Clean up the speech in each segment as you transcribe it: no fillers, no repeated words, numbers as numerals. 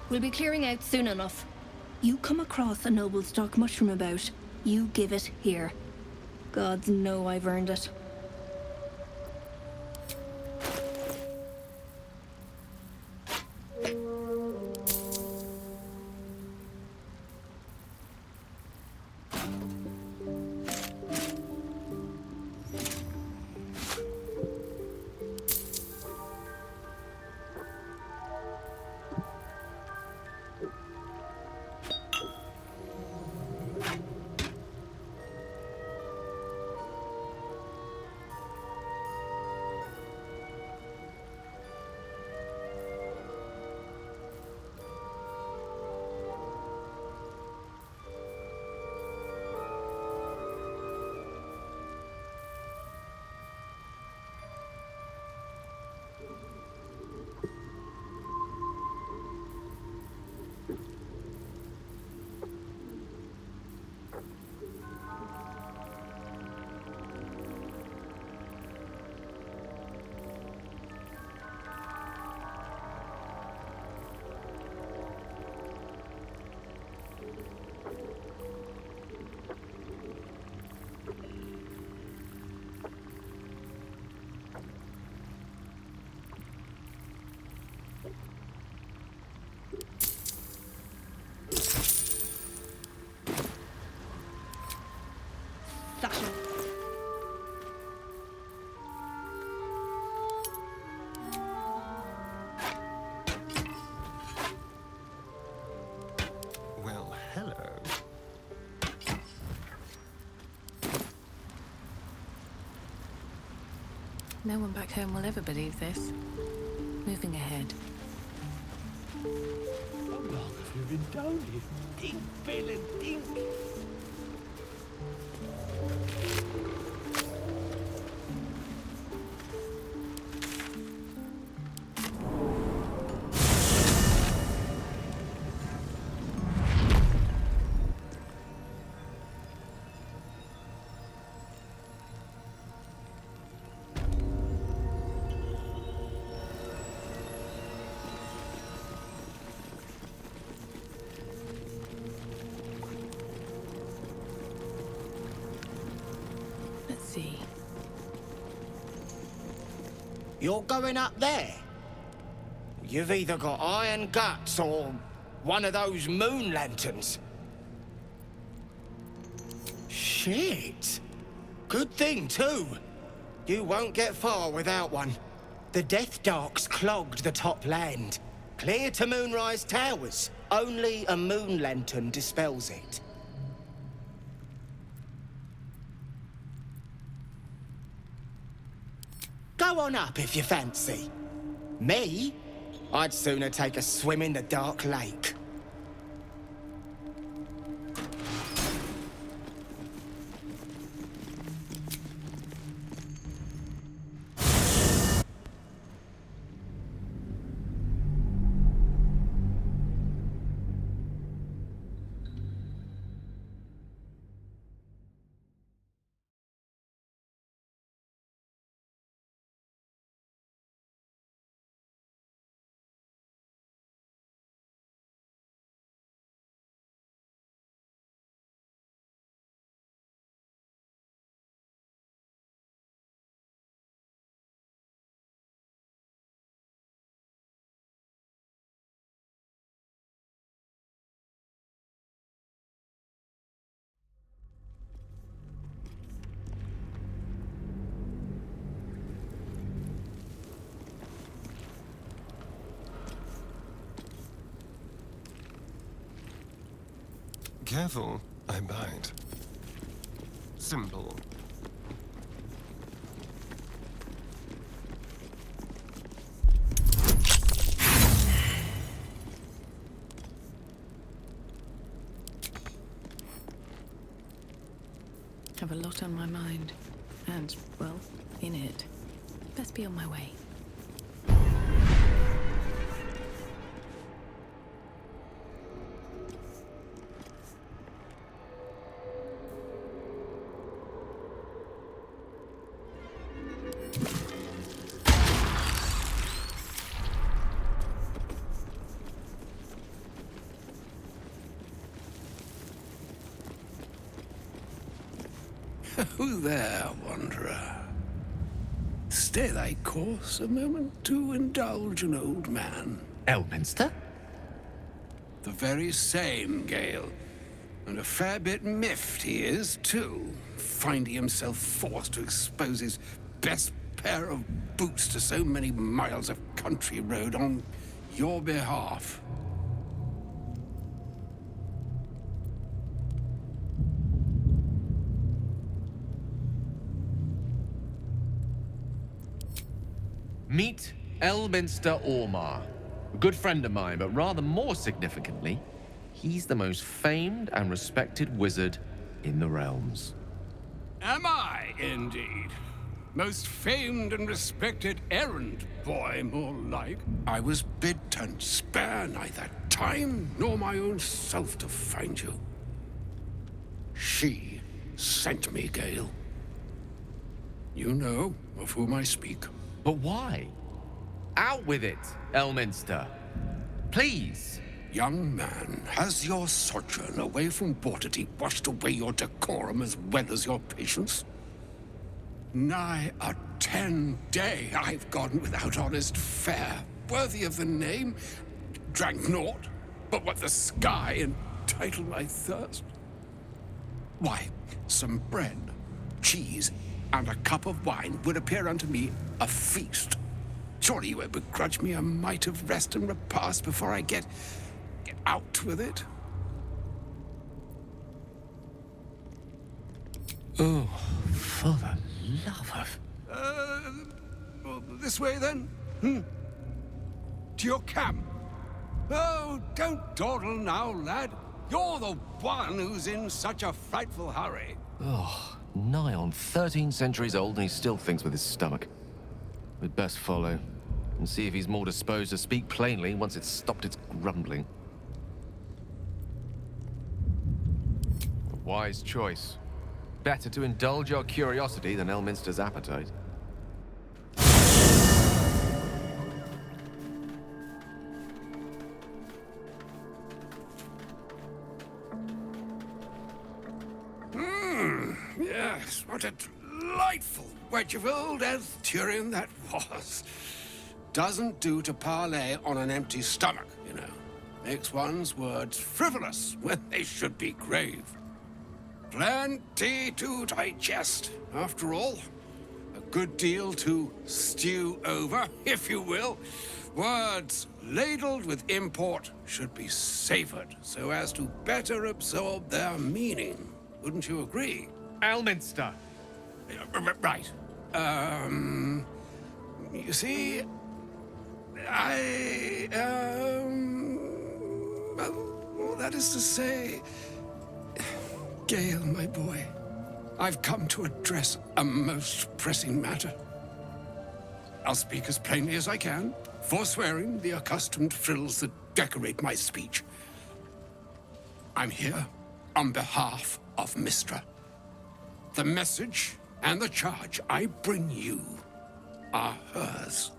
We'll be clearing out soon enough. You come across a noble stock mushroom about, you give it here. Gods know I've earned it. Well, hello. No one back home will ever believe this. Moving ahead. How long have you been down here? Dink, Bill, and Dink. You're going up there? You've either got iron guts or one of those moon lanterns. Shit. Good thing, too. You won't get far without one. The Death Darks clogged the top land. Clear to Moonrise Towers. Only a moon lantern dispels it. Go on up if you fancy. Me? I'd sooner take a swim in the dark lake. Careful, I bite. Simple. Have a lot on my mind. And, well, in it. Best be on my way. Oh there, wanderer. Stay thy course a moment to indulge an old man. Elminster? The very same, Gale. And a fair bit miffed he is, too, finding himself forced to expose his best pair of boots to so many miles of country road on your behalf. Meet Elminster Ormar. A good friend of mine, but rather more significantly, he's the most famed and respected wizard in the realms. Am I, indeed? Most famed and respected errand boy, more like. I was bid to spare neither time nor my own self to find you. She sent me, Gale. You know of whom I speak. But why? Out with it, Elminster. Please. Young man, has your sojourn away from Waterdeep washed away your decorum as well as your patience? Nigh a 10-day I've gone without honest fare, worthy of the name. Drank naught, but what the sky entitled my thirst. Why, some bread, cheese, and a cup of wine would appear unto me a feast. Surely you would begrudge me a mite of rest and repast before I get out with it? Oh, for the love of... Well, this way then? To your camp? Oh, don't dawdle now, lad. You're the one who's in such a frightful hurry. Oh, nigh on 13 centuries old and he still thinks with his stomach. We'd best follow and see if he's more disposed to speak plainly once it's stopped its grumbling. A wise choice. Better to indulge your curiosity than Elminster's appetite. Yes, what a delightful wedge of old Arthurian that was. Doesn't do to parley on an empty stomach, you know. Makes one's words frivolous when they should be grave. Plenty to digest, after all. A good deal to stew over, if you will. Words ladled with import should be savored so as to better absorb their meaning. Wouldn't you agree? Elminster! Right. You see, well, that is to say, Gale, my boy, I've come to address a most pressing matter. I'll speak as plainly as I can, forswearing the accustomed frills that decorate my speech. I'm here on behalf of Mistra. The message and the charge I bring you are hers.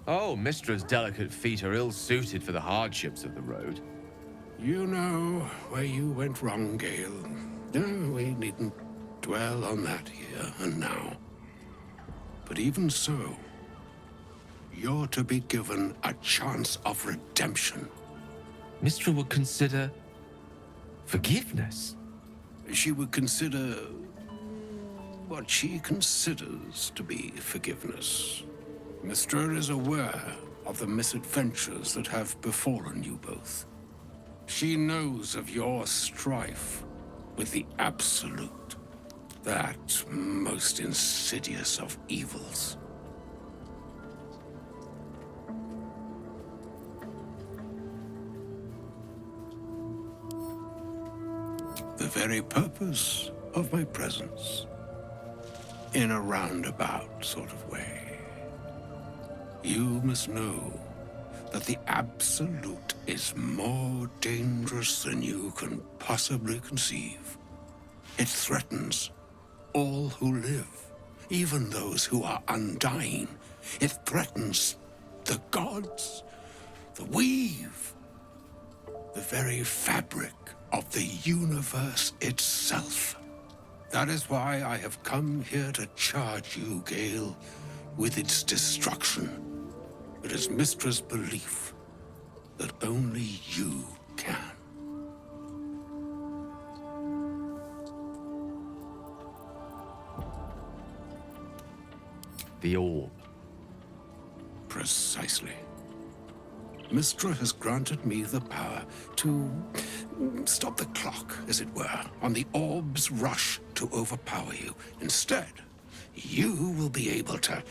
Oh, Mistra's delicate feet are ill-suited for the hardships of the road. You know where you went wrong, Gale. No, we needn't dwell on that here and now. But even so, you're to be given a chance of redemption. Mistra would consider... forgiveness? She would consider what she considers to be forgiveness. Mistra is aware of the misadventures that have befallen you both. She knows of your strife with the Absolute, that most insidious of evils. The very purpose of my presence, in a roundabout sort of way. You must know that the Absolute is more dangerous than you can possibly conceive. It threatens all who live, even those who are undying. It threatens the gods, the weave, the very fabric of the universe itself. That is why I have come here to charge you, Gale, with its destruction. It is Mystra's belief that only you can. The orb. Precisely. Mystra has granted me the power to stop the clock, as it were, on the orb's rush to overpower you. Instead, you will be able to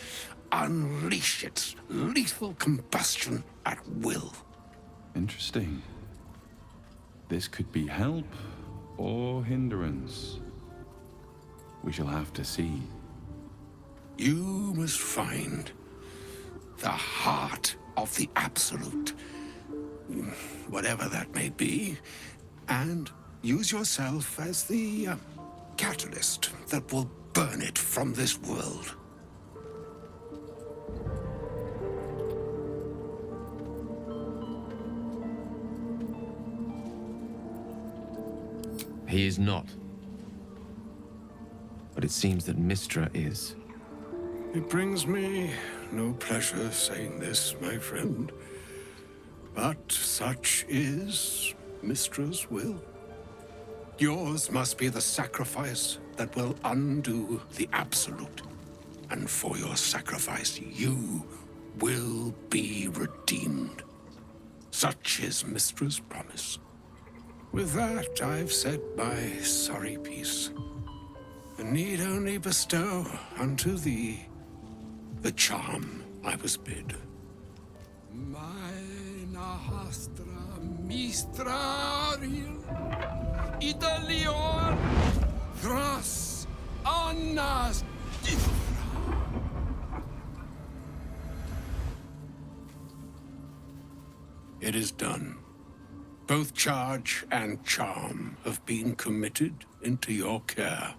unleash its lethal combustion at will. Interesting. This could be help or hindrance. We shall have to see. You must find the heart of the Absolute, whatever that may be, and use yourself as the catalyst that will burn it from this world. He is not. But it seems that Mystra is. It brings me no pleasure saying this, my friend, but such is Mystra's will. Yours must be the sacrifice that will undo the Absolute, and for your sacrifice you will be redeemed. Such is Mystra's promise. With that, I've said my sorry piece, and need only bestow unto thee the charm I was bid. Meine hastra mistraril Italion Thras annas It is done. Both charge and charm have been committed into your care.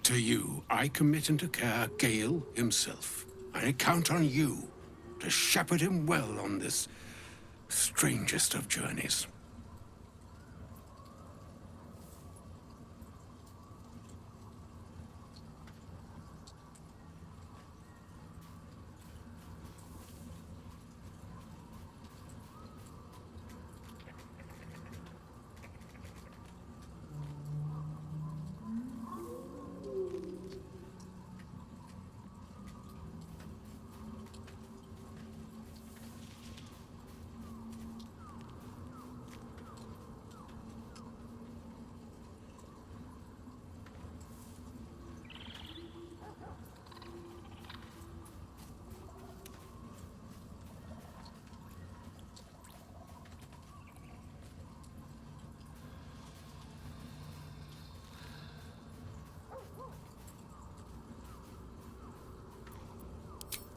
To you, I commit into care Gale himself. I count on you to shepherd him well on this strangest of journeys.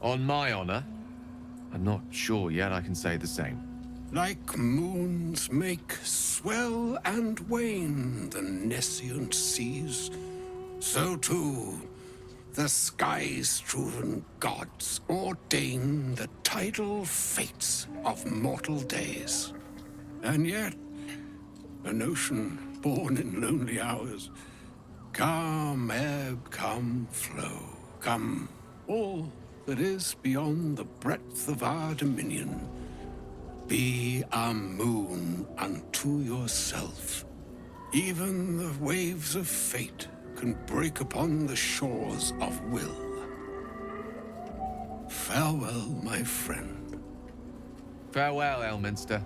On my honor, I'm not sure yet I can say the same. Like moons make swell and wane the nescient seas, so too the sky-strewn gods ordain the tidal fates of mortal days. And yet, an ocean born in lonely hours, come ebb, come flow, come all that is beyond the breadth of our dominion. Be a moon unto yourself. Even the waves of fate can break upon the shores of will. Farewell, my friend. Farewell, Elminster.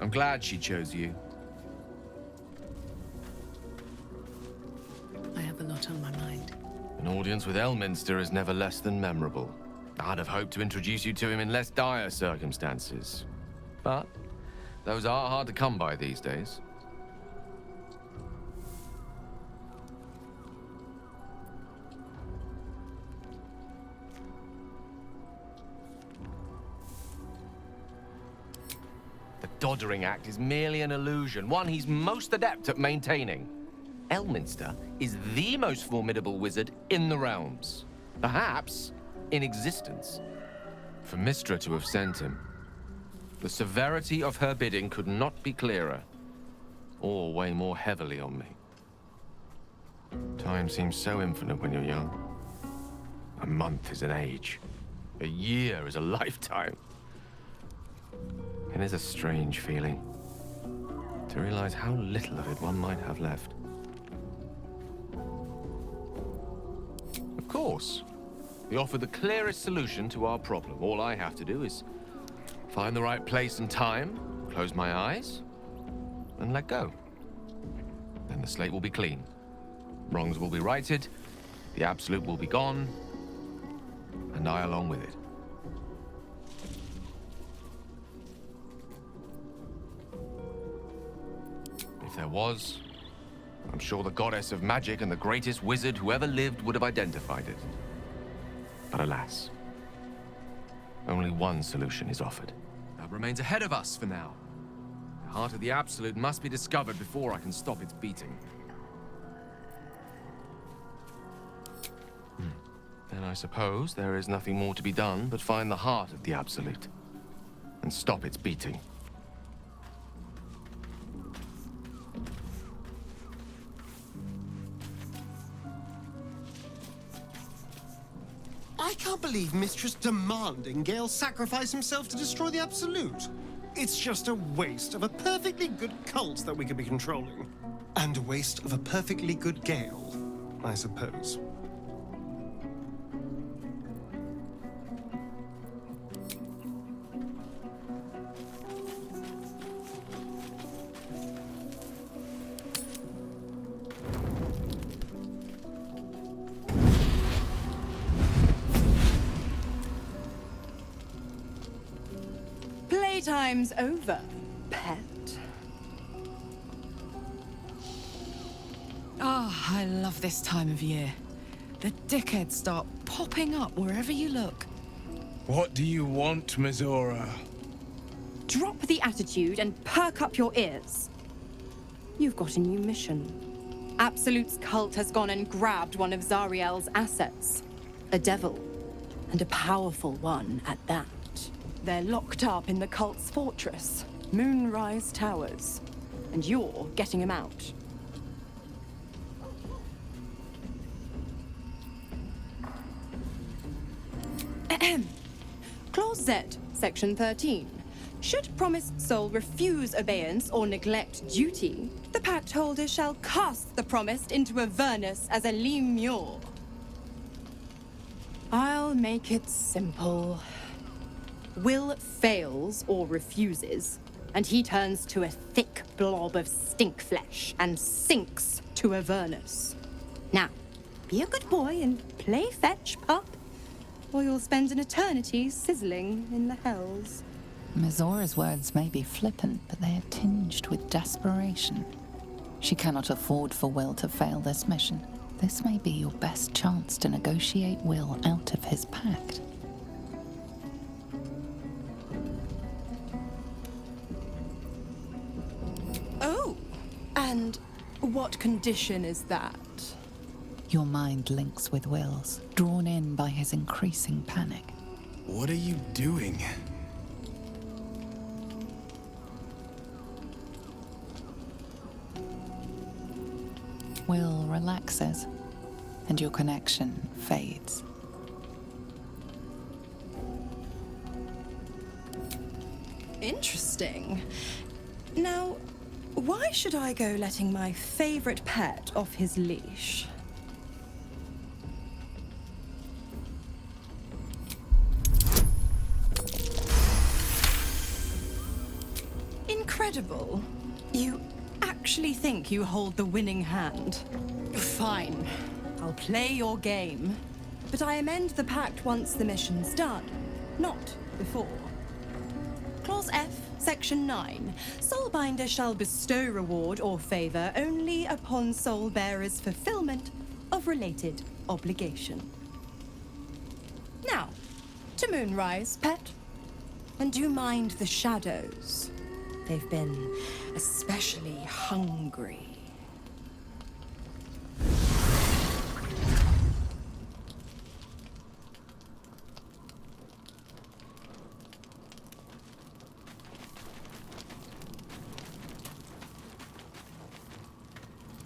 I'm glad she chose you. I have a lot on my mind. An audience with Elminster is never less than memorable. I'd have hoped to introduce you to him in less dire circumstances. But those are hard to come by these days. The Doddering Act is merely an illusion, one he's most adept at maintaining. Elminster is the most formidable wizard in the realms. Perhaps in existence. For Mystra to have sent him. The severity of her bidding could not be clearer, or weigh more heavily on me. Time seems so infinite when you're young. A month is an age. A year is a lifetime. It is a strange feeling to realize how little of it one might have left. Of course, we offer the clearest solution to our problem. All I have to do is find the right place and time, close my eyes, and let go. Then the slate will be clean. Wrongs will be righted, the absolute will be gone, and I along with it. If there was, I'm sure the goddess of magic and the greatest wizard who ever lived would have identified it. But alas, only one solution is offered. That remains ahead of us for now. The heart of the Absolute must be discovered before I can stop its beating. Then I suppose there is nothing more to be done but find the heart of the Absolute and stop its beating. I can't believe Mistress demanding Gale sacrifice himself to destroy the Absolute. It's just a waste of a perfectly good cult that we could be controlling. And a waste of a perfectly good Gale, I suppose. Playtime's over, pet. Ah, I love this time of year. The dickheads start popping up wherever you look. What do you want, Mizora? Drop the attitude and perk up your ears. You've got a new mission. Absolute's cult has gone and grabbed one of Zariel's assets. A devil. And a powerful one at that. They're locked up in the cult's fortress, Moonrise Towers. And you're getting them out. Clause Z, Section 13. Should promised soul refuse obeyance or neglect duty, the pact holder shall cast the promised into Avernus as a lemure. I'll make it simple. Will fails or refuses, and he turns to a thick blob of stink flesh and sinks to Avernus. Now, be a good boy and play fetch, pup, or you'll spend an eternity sizzling in the hells. Mizora's words may be flippant, but they are tinged with desperation. She cannot afford for Will to fail this mission. This may be your best chance to negotiate Will out of his pact. Oh, and what condition is that? Your mind links with Will's, drawn in by his increasing panic. What are you doing? Will relaxes, and your connection fades. Interesting. Now, why should I go letting my favorite pet off his leash? Incredible. You actually think you hold the winning hand? Fine. I'll play your game. But I amend the pact once the mission's done, not before. Clause F, Section 9. Soulbinder shall bestow reward or favor only upon soul bearer's fulfillment of related obligation. Now, to Moonrise, pet. And do mind the shadows. They've been especially hungry.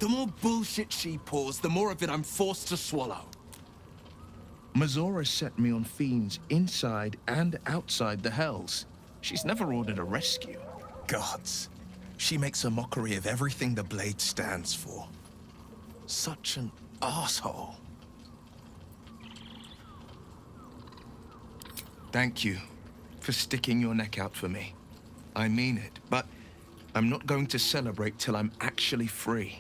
The more bullshit she pours, the more of it I'm forced to swallow. Mazora set me on fiends inside and outside the Hells. She's never ordered a rescue. Gods. She makes a mockery of everything the Blade stands for. Such an asshole. Thank you for sticking your neck out for me. I mean it, but I'm not going to celebrate till I'm actually free.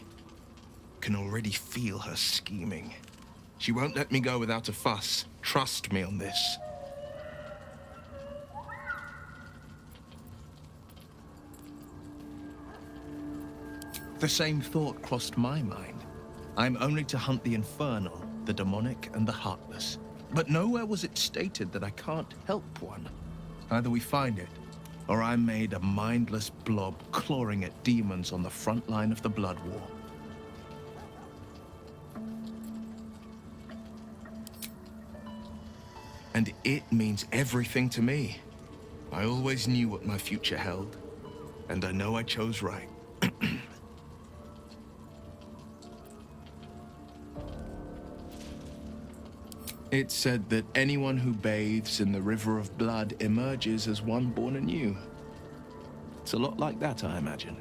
Can already feel her scheming. She won't let me go without a fuss. Trust me on this. The same thought crossed my mind. I'm only to hunt the infernal, the demonic, and the heartless. But nowhere was it stated that I can't help one. Either we find it, or I'm made a mindless blob clawing at demons on the front line of the Blood War. And it means everything to me. I always knew what my future held, and I know I chose right. It's said that anyone who bathes in the river of blood emerges as one born anew. It's a lot like that, I imagine.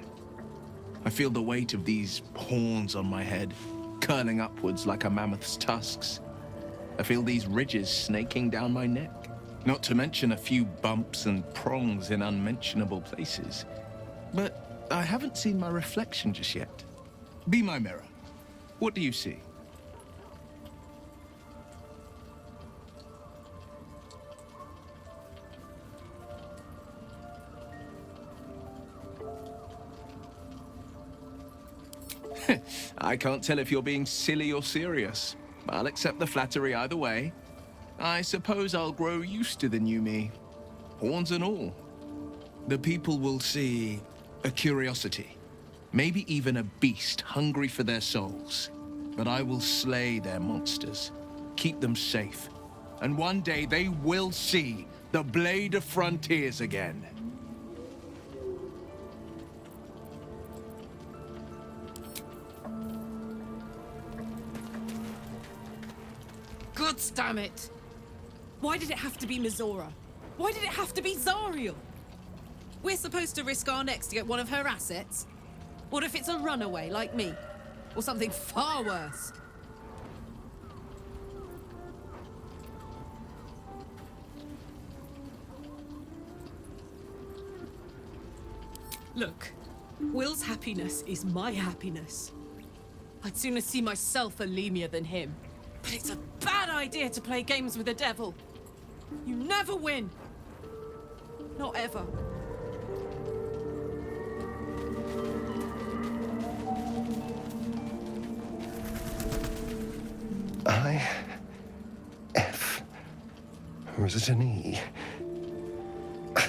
I feel the weight of these horns on my head, curling upwards like a mammoth's tusks. I feel these ridges snaking down my neck, not to mention a few bumps and prongs in unmentionable places. But I haven't seen my reflection just yet. Be my mirror. What do you see? I can't tell if you're being silly or serious. I'll accept the flattery either way. I suppose I'll grow used to the new me, horns and all. The people will see a curiosity, maybe even a beast hungry for their souls. But I will slay their monsters, keep them safe, and one day they will see the Blade of Frontiers again. Gods damn it! Why did it have to be Mazora? Why did it have to be Zariel? We're supposed to risk our necks to get one of her assets? What if it's a runaway like me? Or something far worse? Look, Will's happiness is my happiness. I'd sooner see myself a Lemur than him. But it's a bad idea to play games with the devil. You never win. Not ever. I-F. Or is it an E?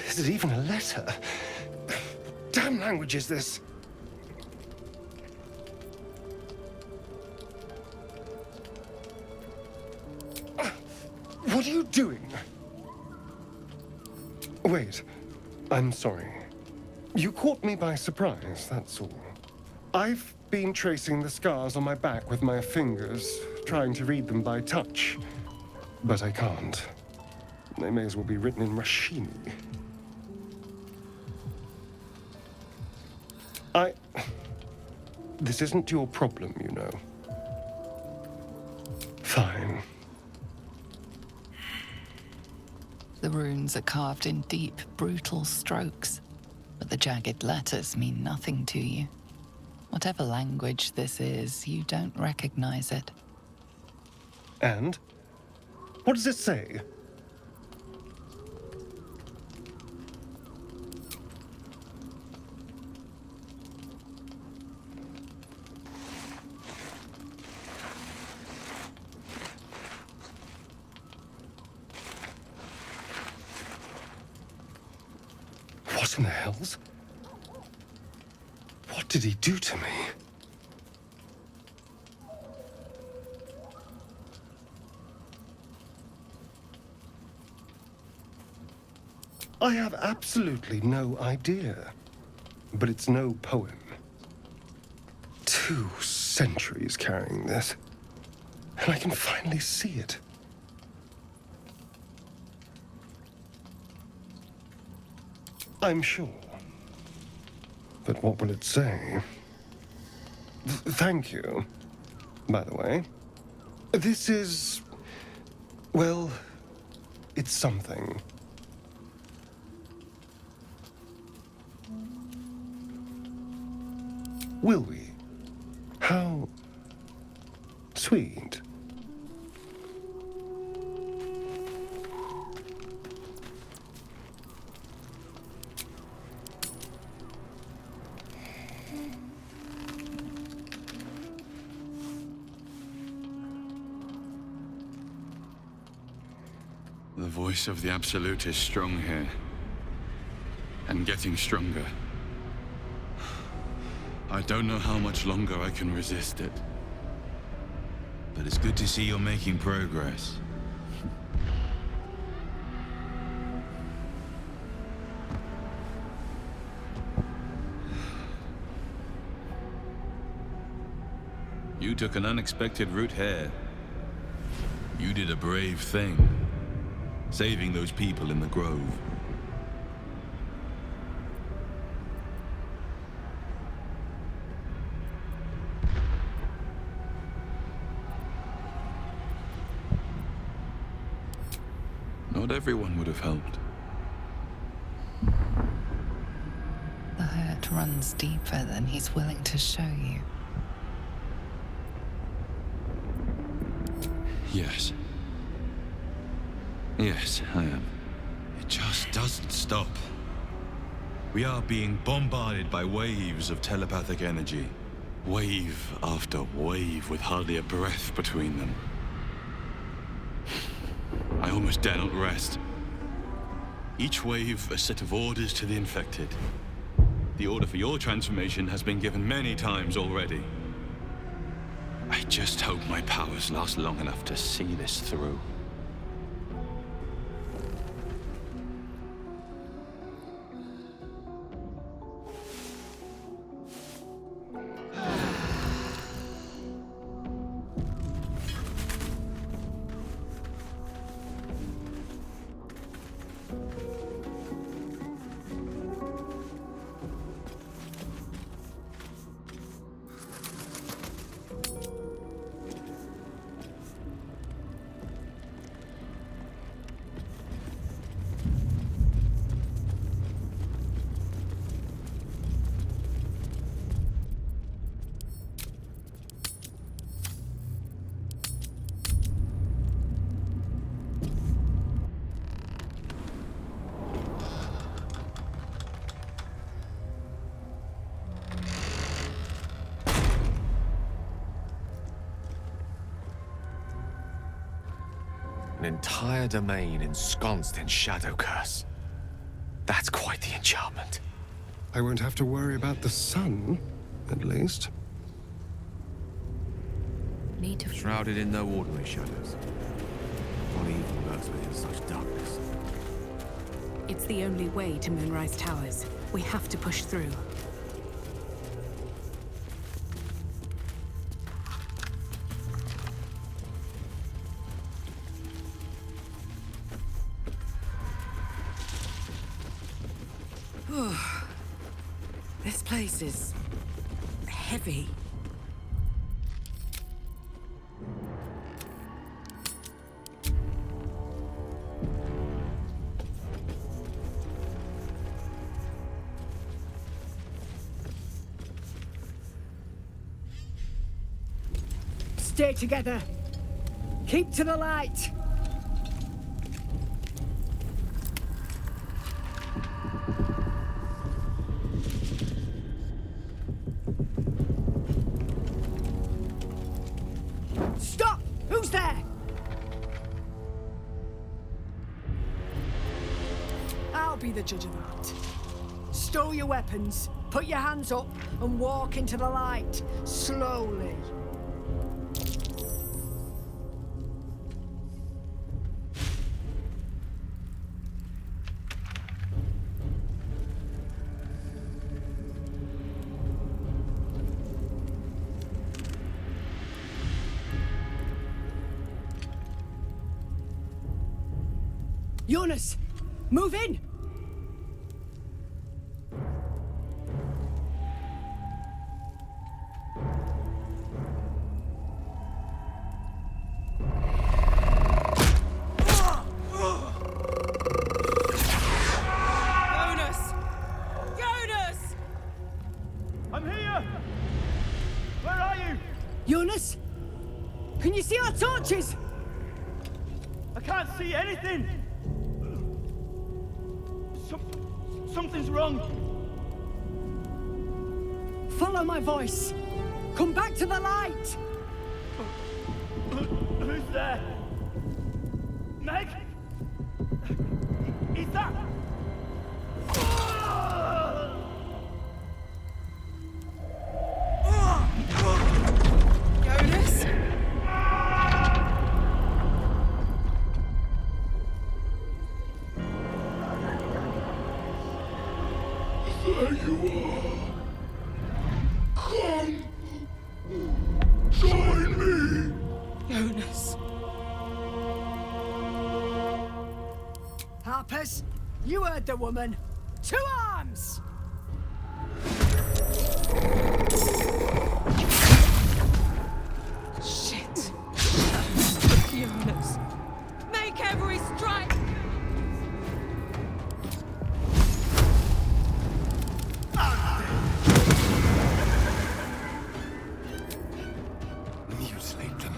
Is it even a letter? Damn language is this? What are you doing? Wait, I'm sorry. You caught me by surprise, that's all. I've been tracing the scars on my back with my fingers, trying to read them by touch. But I can't. They may as well be written in Rashini. This isn't your problem, you know. Fine. The runes are carved in deep, brutal strokes, but the jagged letters mean nothing to you. Whatever language this is, you don't recognize it. And? What does it say? What in the hells? What did he do to me? I have absolutely no idea. But it's no poem. Too centuries carrying this, and I can finally see it. I'm sure. But what will it say? Thank you, by the way. This is... well, it's something. Will we? How sweet. The voice of the Absolute is strong here. And getting stronger. I don't know how much longer I can resist it. But it's good to see you're making progress. You took an unexpected route here. You did a brave thing. Saving those people in the grove. Not everyone would have helped. The hurt runs deeper than he's willing to show you. Yes. Yes, I am. It just doesn't stop. We are being bombarded by waves of telepathic energy. Wave after wave with hardly a breath between them. I almost dare not rest. Each wave a set of orders to the infected. The order for your transformation has been given many times already. I just hope my powers last long enough to see this through. An entire domain ensconced in shadow curse. That's quite the enchantment. I won't have to worry about the sun, at least. Need to... Shrouded in no ordinary shadows. What evil lurks within such darkness? It's the only way to Moonrise Towers. We have to push through. This place is heavy. Stay together. Keep to the light. Stop! Who's there? I'll be the judge of that. Stow your weapons, put your hands up, and walk into the light, slowly. Jonas, move in! Jonas? Can you see our torches? I can't see anything! Something's wrong! Follow my voice! Come back to the light! Who's there? Meg? Is that... Jonas? There you are. Come. Join me. Jonas. Harpers, you heard the woman. To arms! Shit. Jonas. Make every strike! Mutilate them.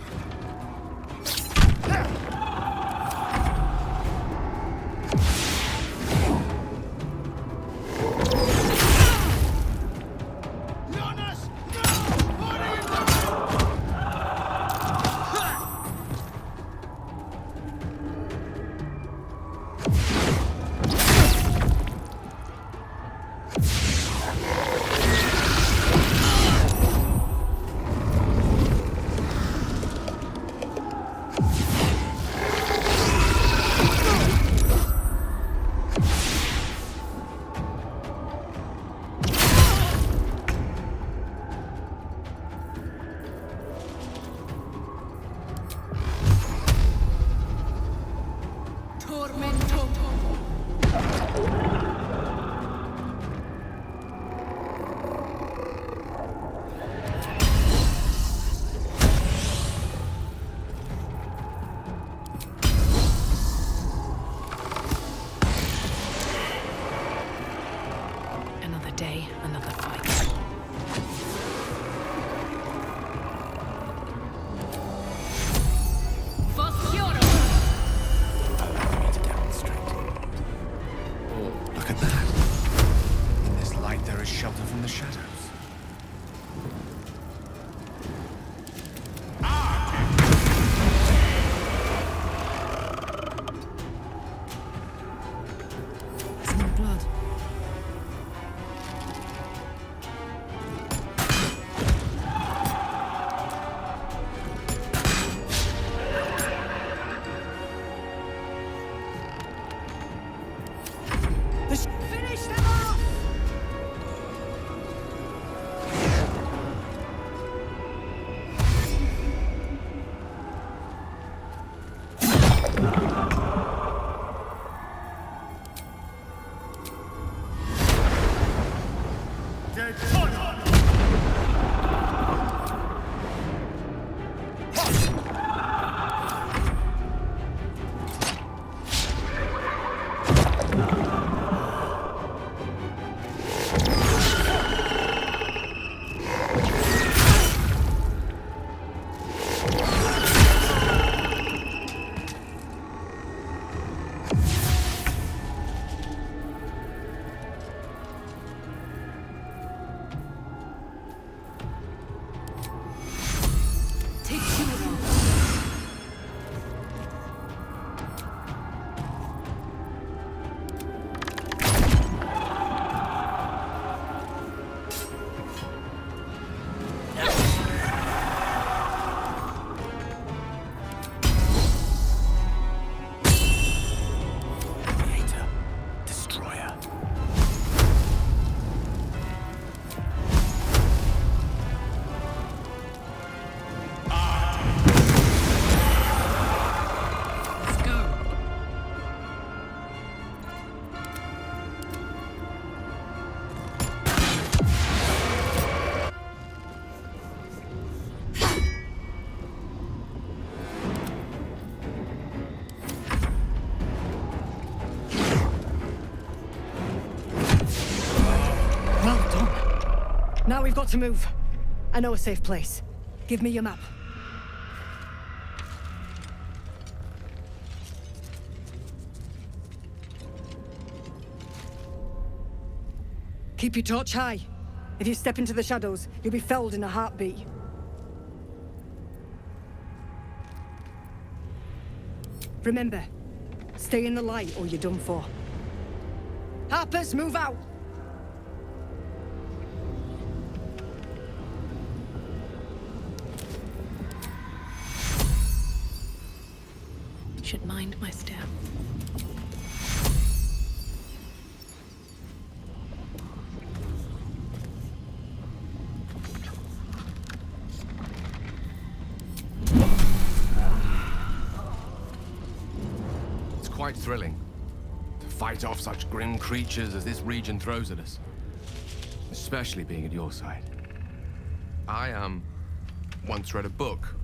Another day, another fight. Look at that. In this light, there is shelter from the shadows. There's no blood. Finish them off! Now we've got to move. I know a safe place. Give me your map. Keep your torch high. If you step into the shadows, you'll be felled in a heartbeat. Remember, stay in the light or you're done for. Harpers, move out! Should mind my step. It's quite thrilling to fight off such grim creatures as this region throws at us. Especially being at your side. I, once read a book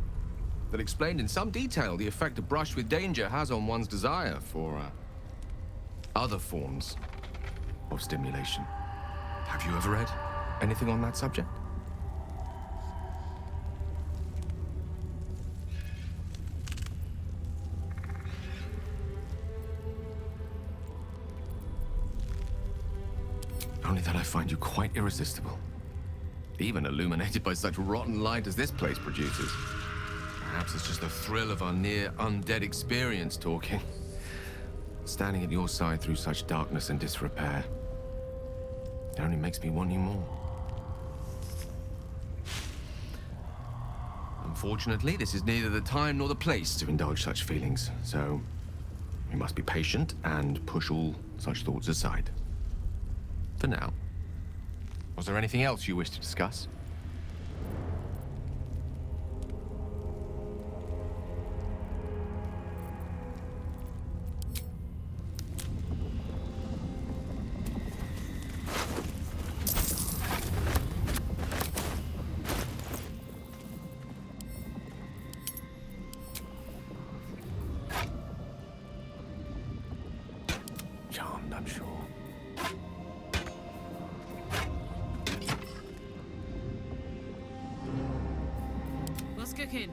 that explained in some detail the effect a brush with danger has on one's desire for, other forms of stimulation. Have you ever read anything on that subject? Only that I find you quite irresistible. Even illuminated by such rotten light as this place produces. Perhaps it's just the thrill of our near-undead experience talking. Standing at your side through such darkness and disrepair. It only makes me want you more. Unfortunately, this is neither the time nor the place to indulge such feelings, so we must be patient and push all such thoughts aside. For now. Was there anything else you wish to discuss? Charmed, I'm sure. What's cooking?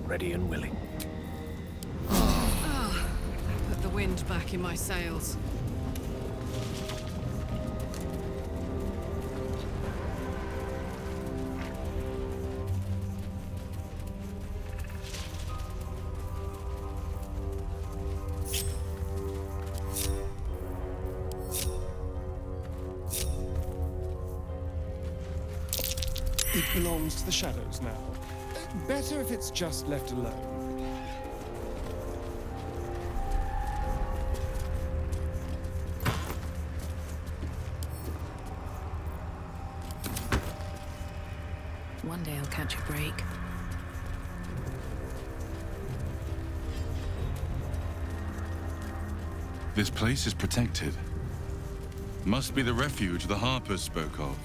Ready and willing. Put the wind back in my sails. It belongs to the shadows now. Better if it's just left alone. One day I'll catch a break. This place is protected. Must be the refuge the Harpers spoke of.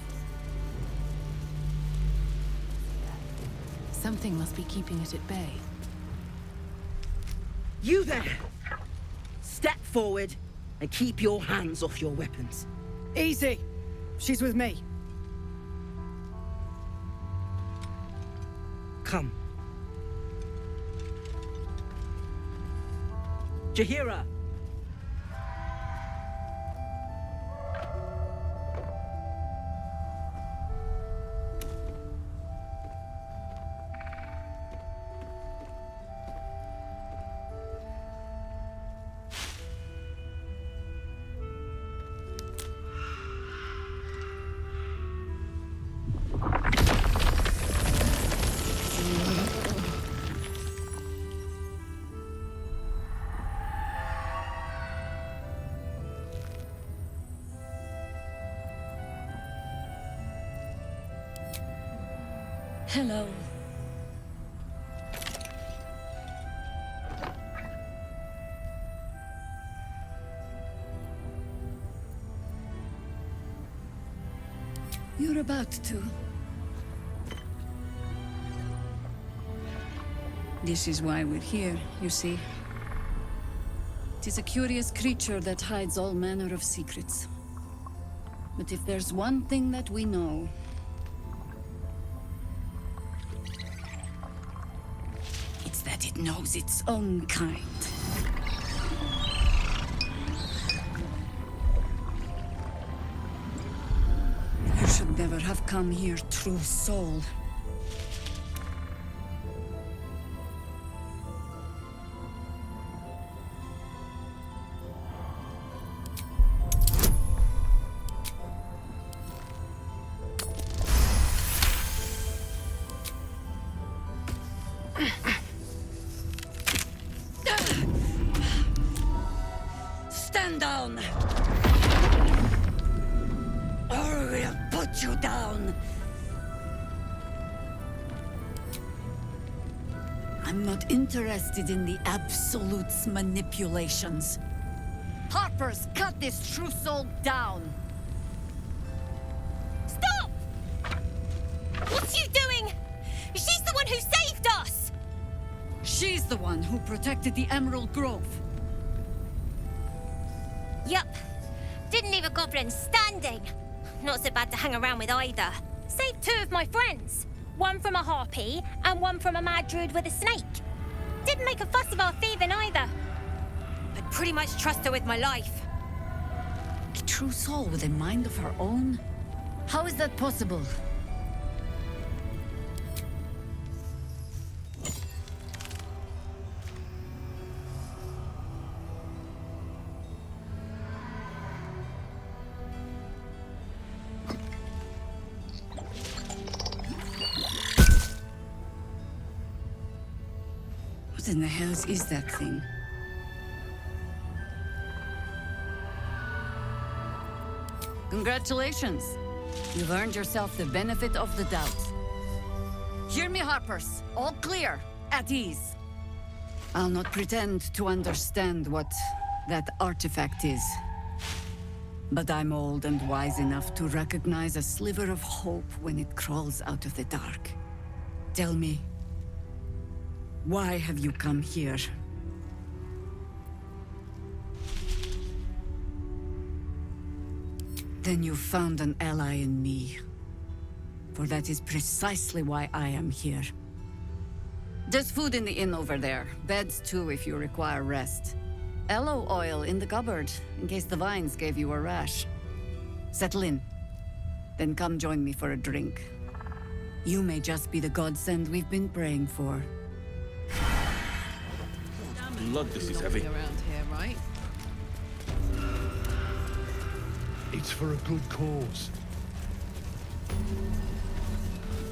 Something must be keeping it at bay. You there! Step forward and keep your hands off your weapons. Easy. She's with me. Come. Jahira! Hello. You're about to. This is why we're here, you see. It is a curious creature that hides all manner of secrets. But if there's one thing that we know, it's that it knows its own kind. You should never have come here, true soul. Stand down! Or we'll put you down! I'm not interested in the Absolute's manipulations. Harpers, cut this true soul down! Stop! What's you doing? She's the one who saved us! She's the one who protected the Emerald Grove. Yup. Didn't leave a goblin standing. Not so bad to hang around with either. Saved two of my friends. One from a harpy and one from a mad druid with a snake. Didn't make a fuss of our thieving either. I'd pretty much trust her with my life. A true soul with a mind of her own? How is that possible? What in the hells is that thing? Congratulations! You've earned yourself the benefit of the doubt. Hear me, Harpers. All clear. At ease. I'll not pretend to understand what that artifact is. But I'm old and wise enough to recognize a sliver of hope when it crawls out of the dark. Tell me, why have you come here? Then you found an ally in me. For that is precisely why I am here. There's food in the inn over there. Beds too if you require rest. Aloe oil in the cupboard, in case the vines gave you a rash. Settle in. Then come join me for a drink. You may just be the godsend we've been praying for. Blood, this is heavy. Around here, right? It's for a good cause.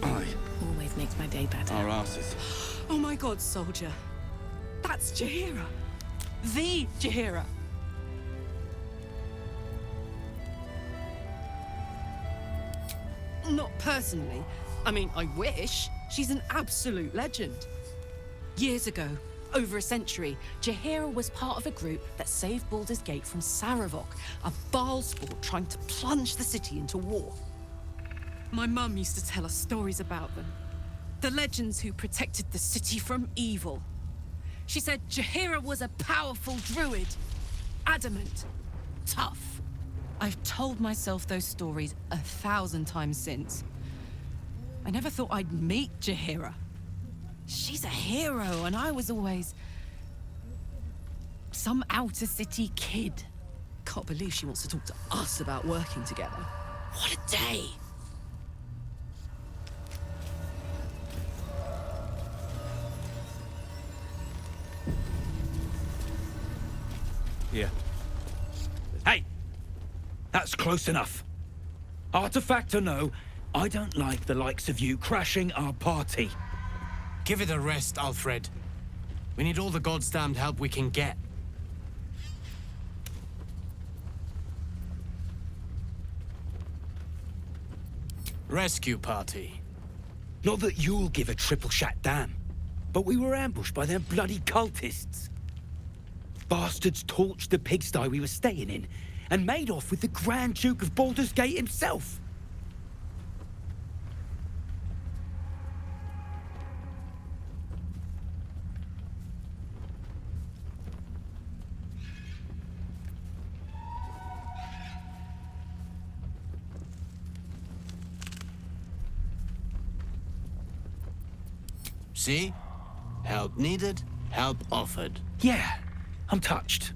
Aye. Always makes my day better. Our asses. Oh my god, soldier. That's Jaheira. The Jaheira. Not personally. I mean, I wish. She's an absolute legend. Years ago, over a century, Jaheira was part of a group that saved Baldur's Gate from Saravok, a Baalsport trying to plunge the city into war. My mum used to tell us stories about them. The legends who protected the city from evil. She said Jaheira was a powerful druid. Adamant. Tough. I've told myself those stories 1,000 times since. I never thought I'd meet Jaheira. She's a hero, and I was always some outer city kid. Can't believe she wants to talk to us about working together. What a day! Here. Hey! That's close enough. Artifact or no, I don't like the likes of you crashing our party. Give it a rest, Alfred. We need all the goddamned help we can get. Rescue party. Not that you'll give a triple shot damn, but we were ambushed by them bloody cultists. Bastards torched the pigsty we were staying in and made off with the Grand Duke of Baldur's Gate himself. See? Help needed, help offered. Yeah, I'm touched.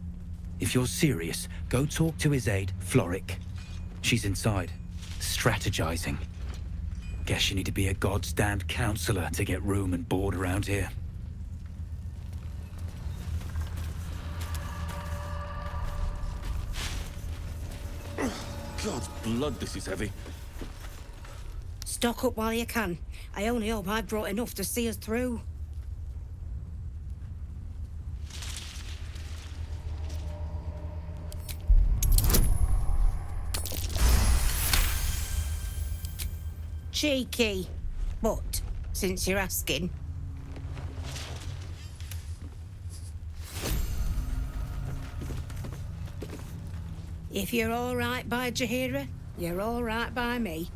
If you're serious, go talk to his aide, Floric. She's inside, strategizing. Guess you need to be a goddamned counselor to get room and board around here. God's blood, this is heavy. Stock up while you can. I only hope I've brought enough to see us through. Cheeky. But, since you're asking... If you're all right by Jaheira, you're all right by me.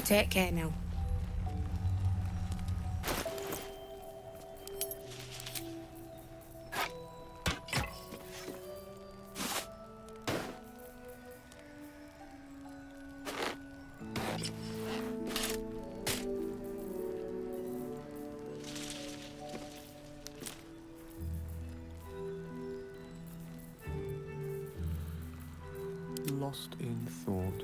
Take care now. Lost in thought.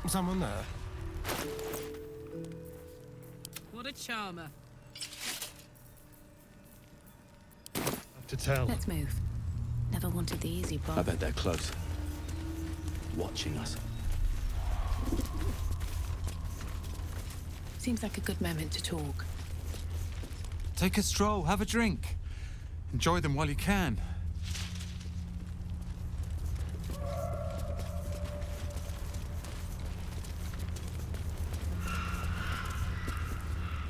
Someone there? What a charmer. To tell. Let's move. Never wanted the easy I part. bet they're close. Watching us. Seems like a good moment to talk. Take a stroll, have a drink. Enjoy them while you can.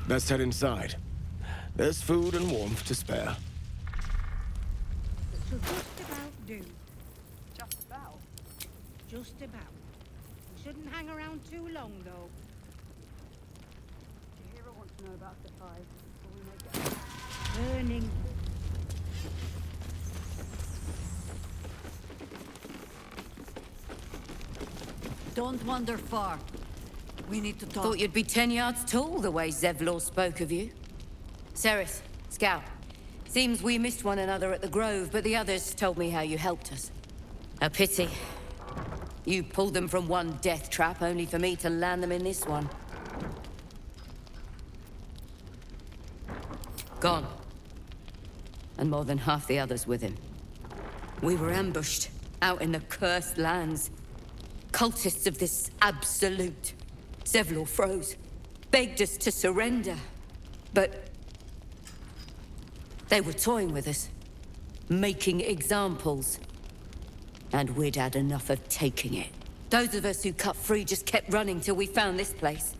Best head inside. There's food and warmth to spare. This'll just about do. Just about? Just about. We shouldn't hang around too long, though. The hero wants to know about the five before we make it. Burning. Don't wander far. We need to talk. Thought you'd be 10 yards tall the way Zevlor spoke of you. Cerith, Scout. Seems we missed one another at the Grove, but the others told me how you helped us. A pity. You pulled them from one death trap, only for me to land them in this one. Gone. And more than half the others with him. We were ambushed, out in the cursed lands. Cultists of this absolute. Zevlor froze, begged us to surrender. But they were toying with us, making examples. And we'd had enough of taking it. Those of us who cut free just kept running till we found this place.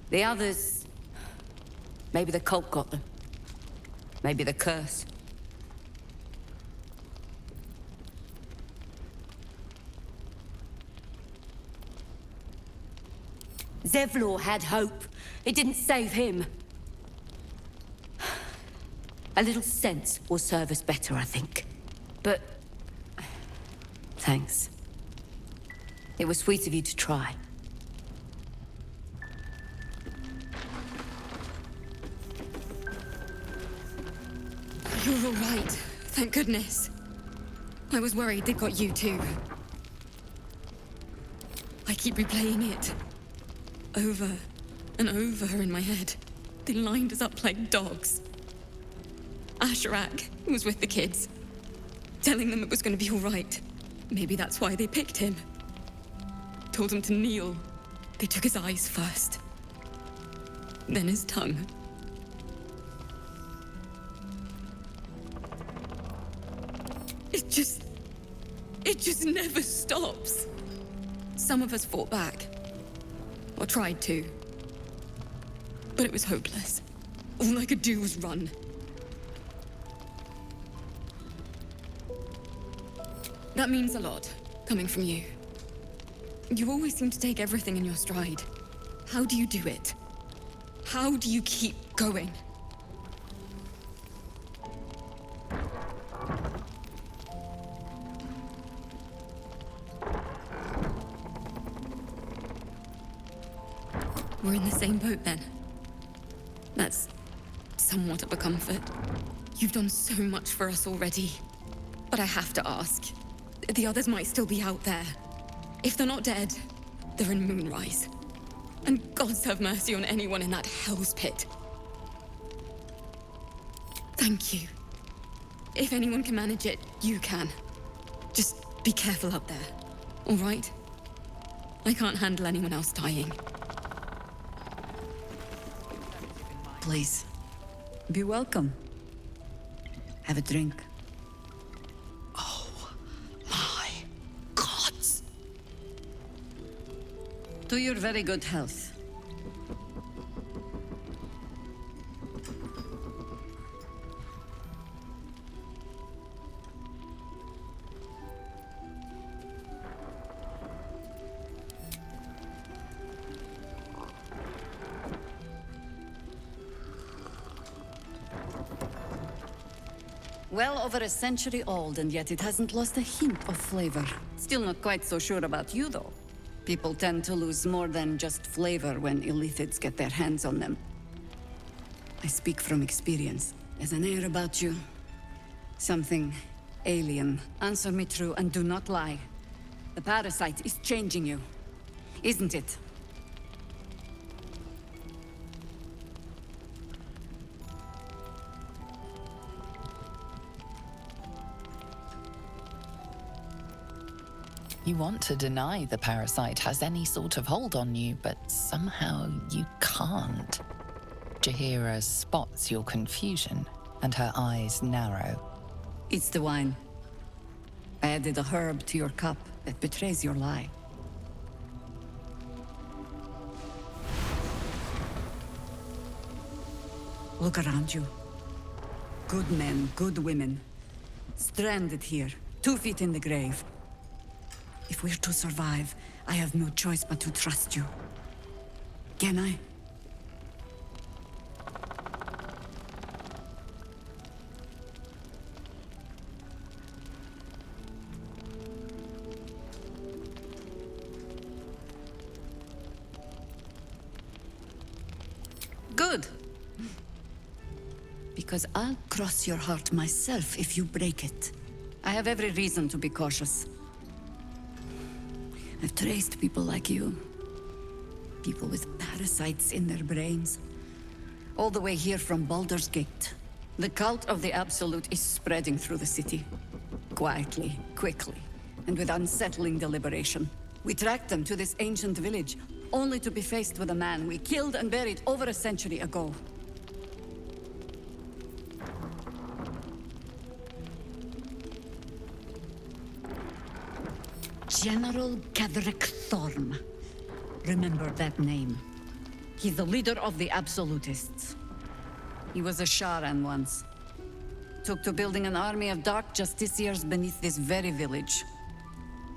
The others... maybe the cult got them. Maybe the curse. Zevlor had hope. It didn't save him. A little sense will serve us better, I think. But... thanks. It was sweet of you to try. You're all right. Thank goodness. I was worried they got you too. I keep replaying it. Over and over in my head. They lined us up like dogs. Asherak was with the kids, telling them it was going to be all right. Maybe that's why they picked him. Told him to kneel. They took his eyes first. Then his tongue. It just never stops. Some of us fought back. Or tried to. But it was hopeless. All I could do was run. That means a lot, coming from you. You always seem to take everything in your stride. How do you do it? How do you keep going? We're in the same boat then. That's somewhat of a comfort. You've done so much for us already. But I have to ask. The others might still be out there. If they're not dead, they're in Moonrise. And gods have mercy on anyone in that hell's pit. Thank you. If anyone can manage it, you can. Just be careful up there, all right? I can't handle anyone else dying. Please, be welcome. Have a drink. Oh, my gods. To your very good health. Well over a century old, and yet it hasn't lost a hint of flavor. Still not quite so sure about you, though. People tend to lose more than just flavor when illithids get their hands on them. I speak from experience. There's an air about you. Something alien. Answer me true and do not lie. The parasite is changing you. isn't it? You want to deny the parasite has any sort of hold on you, but somehow you can't. Jahira spots your confusion, and her eyes narrow. It's the wine. I added a herb to your cup that betrays your lie. Look around you. Good men, good women. Stranded here, 2 feet in the grave. If we're to survive, I have no choice but to trust you. Can I? Good. Because I'll cross your heart myself if you break it. I have every reason to be cautious. I've traced people like you. People with parasites in their brains. All the way here from Baldur's Gate. The cult of the Absolute is spreading through the city. Quietly, quickly, and with unsettling deliberation. We tracked them to this ancient village, only to be faced with a man we killed and buried over a century ago. General Ketheric Thorm. Remember that name. He's the leader of the Absolutists. He was a Sharan once. Took to building an army of dark justiciars beneath this very village.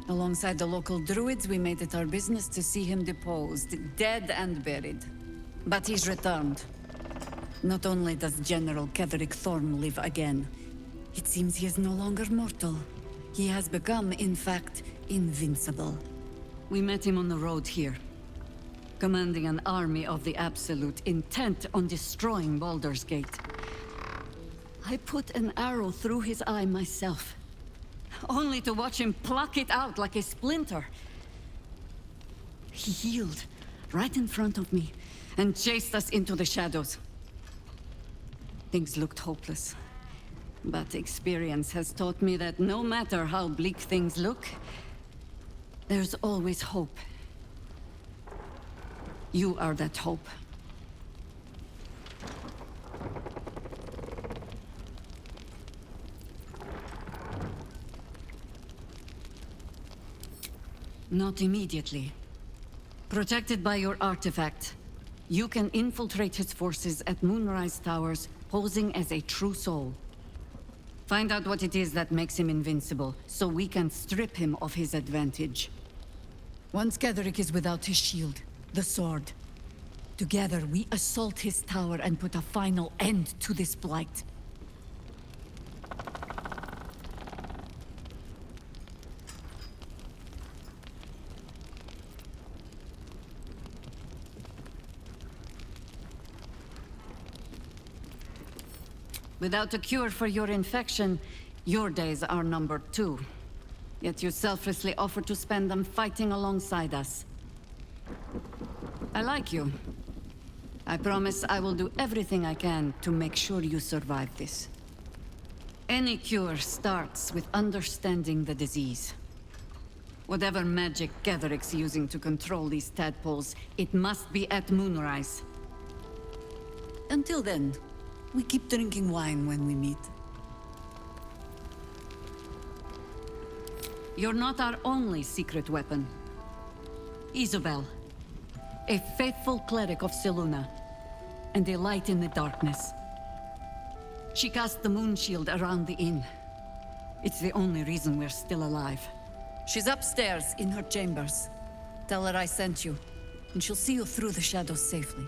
Alongside the local druids, we made it our business to see him deposed, dead and buried. But he's returned. Not only does General Ketheric Thorm live again, it seems he is no longer mortal. He has become, in fact, invincible. We met him on the road here, commanding an army of the Absolute, intent on destroying Baldur's Gate. I put an arrow through his eye myself, only to watch him pluck it out like a splinter. He healed right in front of me and chased us into the shadows. Things looked hopeless. But experience has taught me that no matter how bleak things look, there's always hope. You are that hope. Not immediately. Protected by your artifact, you can infiltrate his forces at Moonrise Towers, posing as a true soul. Find out what it is that makes him invincible, so we can strip him of his advantage. Once Ketheric is without his shield, the sword, together we assault his tower and put a final end to this blight. Without a cure for your infection, your days are numbered too. Yet you selflessly offer to spend them fighting alongside us. I like you. I promise I will do everything I can to make sure you survive this. Any cure starts with understanding the disease. Whatever magic Ketheric's using to control these tadpoles, it must be at Moonrise. Until then, we keep drinking wine when we meet. You're not our only secret weapon. Isobel, a faithful cleric of Selûne, and a light in the darkness. She cast the moon shield around the inn. It's the only reason we're still alive. She's upstairs in her chambers. Tell her I sent you, and she'll see you through the shadows safely.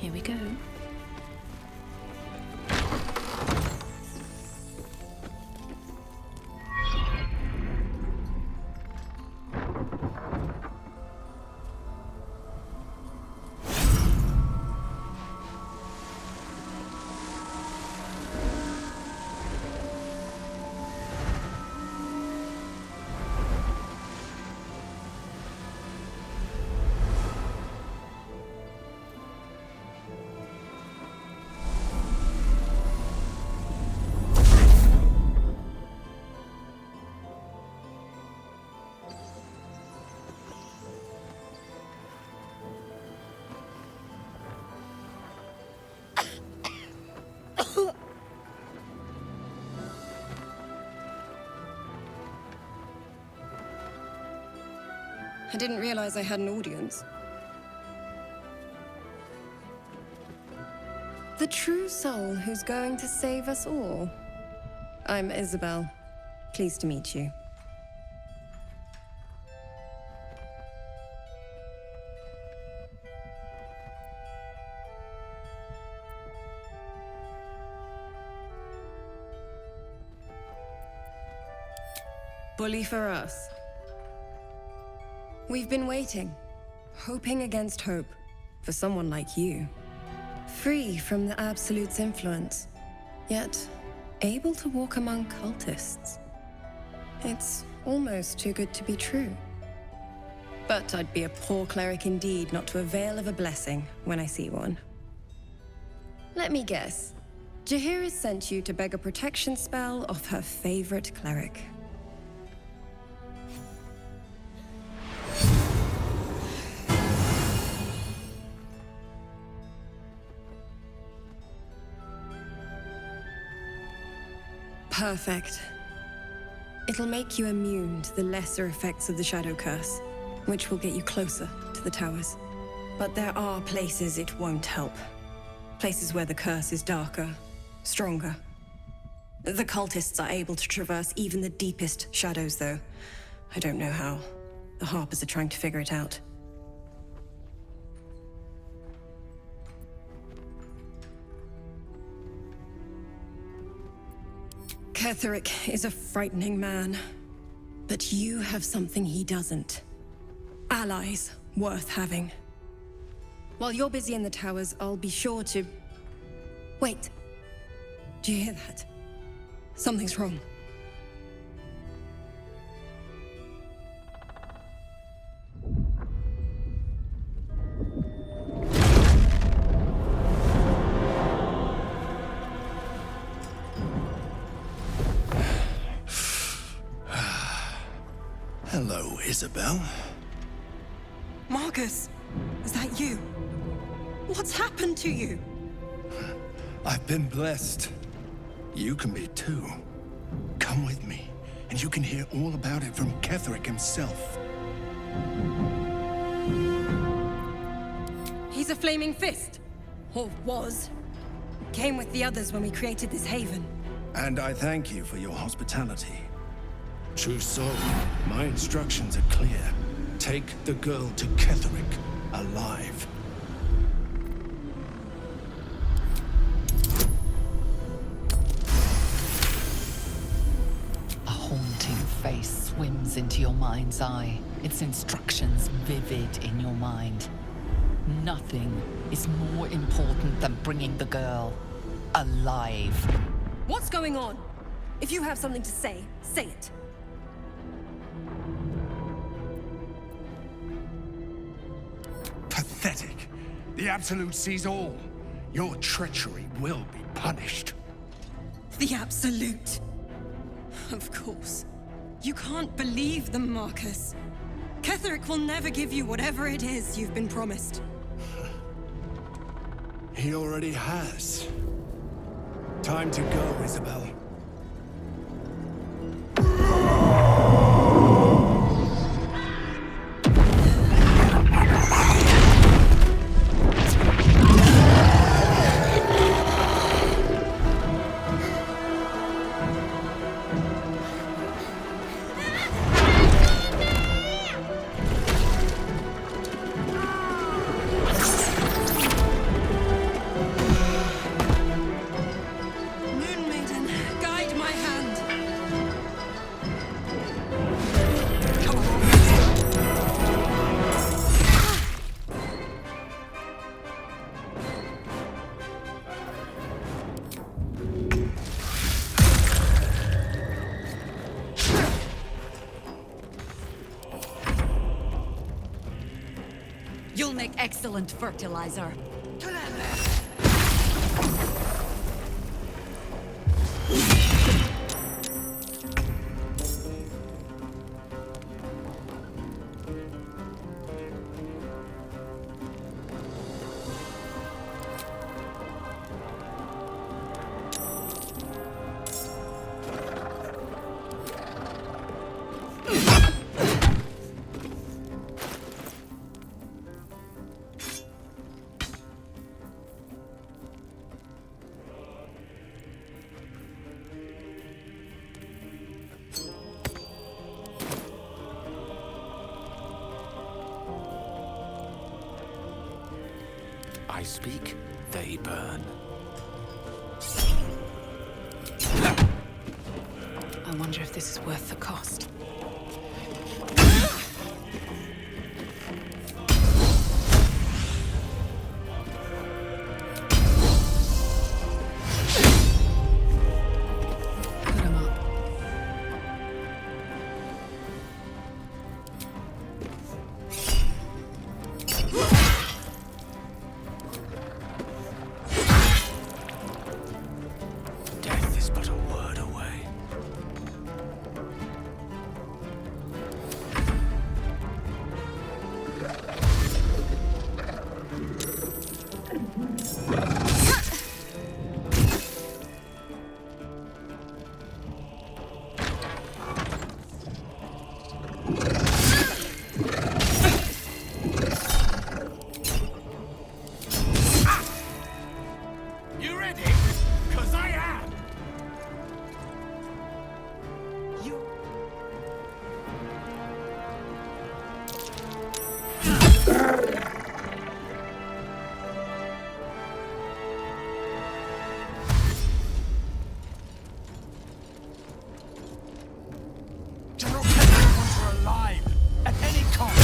Here we go. I didn't realize I had an audience. The true soul who's going to save us all. I'm Isabel. Pleased to meet you. Bully for us. We've been waiting, hoping against hope, for someone like you. Free from the Absolute's influence, yet able to walk among cultists. It's almost too good to be true. But I'd be a poor cleric indeed not to avail of a blessing when I see one. Let me guess. Jaheira sent you to beg a protection spell off her favorite cleric. Perfect. It'll make you immune to the lesser effects of the Shadow Curse, which will get you closer to the towers. But there are places it won't help. Places where the curse is darker, stronger. The cultists are able to traverse even the deepest shadows, though. I don't know how. The Harpers are trying to figure it out. Ketheric is a frightening man, but you have something he doesn't. Allies worth having. While you're busy in the towers, I'll be sure to... Wait. Do you hear that? Something's wrong. Hello, Isabel. Marcus, is that you? What's happened to you? I've been blessed. You can be too. Come with me, and you can hear all about it from Ketheric himself. He's a flaming fist. Or was. Came with the others when we created this haven. And I thank you for your hospitality. True soul, my instructions are clear. Take the girl to Ketheric, alive. A haunting face swims into your mind's eye, its instructions vivid in your mind. Nothing is more important than bringing the girl alive. What's going on? If you have something to say, say it. Pathetic. The Absolute sees all. Your treachery will be punished. The Absolute. Of course. You can't believe them, Marcus. Ketheric will never give you whatever it is you've been promised. He already has. Time to go, Isabel. excellent fertilizer. I speak, they burn. I wonder if this is worth the cost. Death is but a word away. You ready? 'Cause I am! General Kendrick wants her alive! At any cost!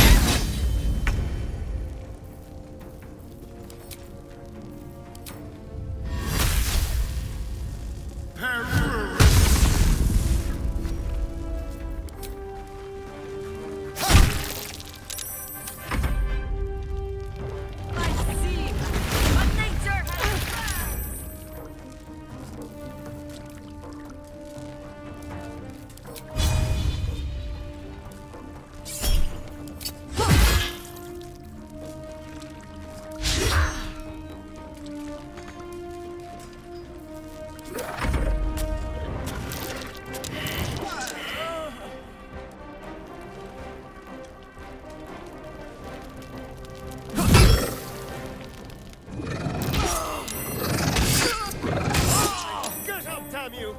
Get up, damn you!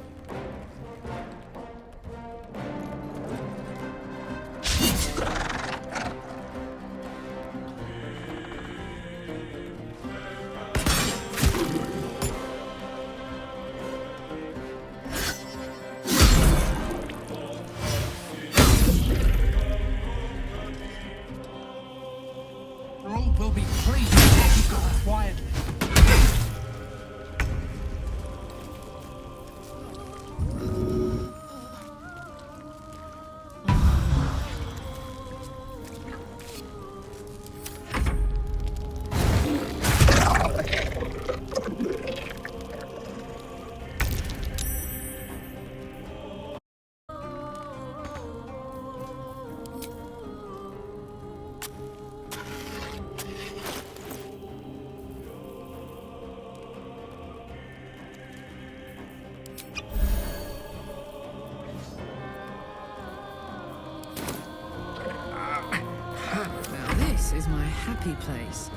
Drow will be pleased if you go quietly. Now this is my happy place.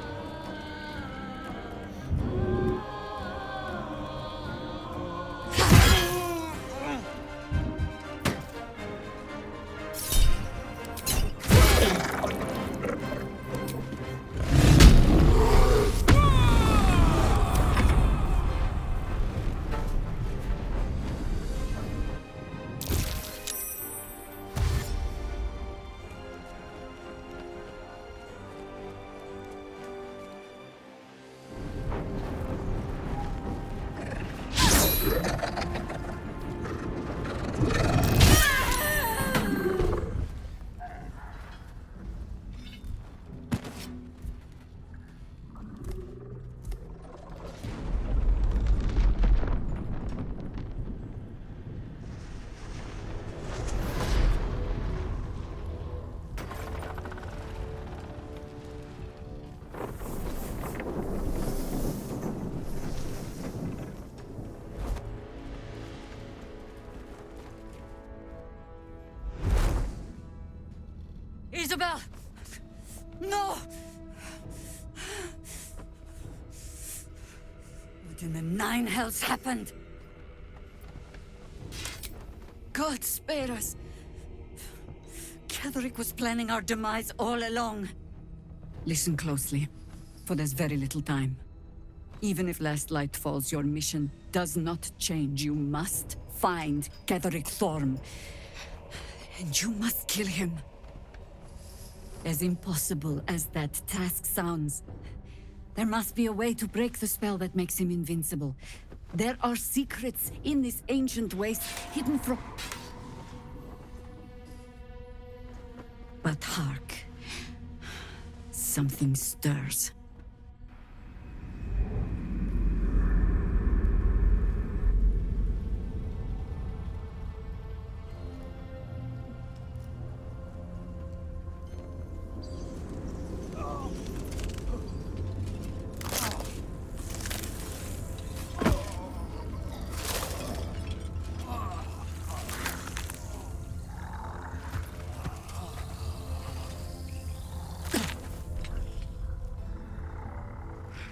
Isabel! No! What in the nine hells happened? God spare us. Ketheric was planning our demise all along. Listen closely, for there's very little time. Even if last light falls, your mission does not change. You must find Ketheric Thorm. And you must kill him. As impossible as that task sounds, there must be a way to break the spell that makes him invincible. There are secrets in this ancient waste hidden from... But hark. Something stirs.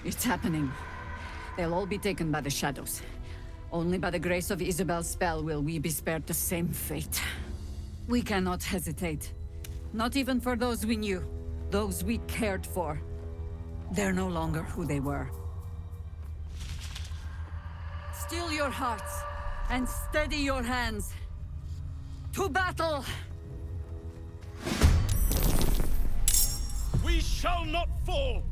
It's happening. They'll all be taken by the shadows. Only by the grace of Isabel's spell will we be spared the same fate. We cannot hesitate. Not even for those we knew. Those we cared for. They're no longer who they were. Still your hearts, and steady your hands. To battle! We shall not fall!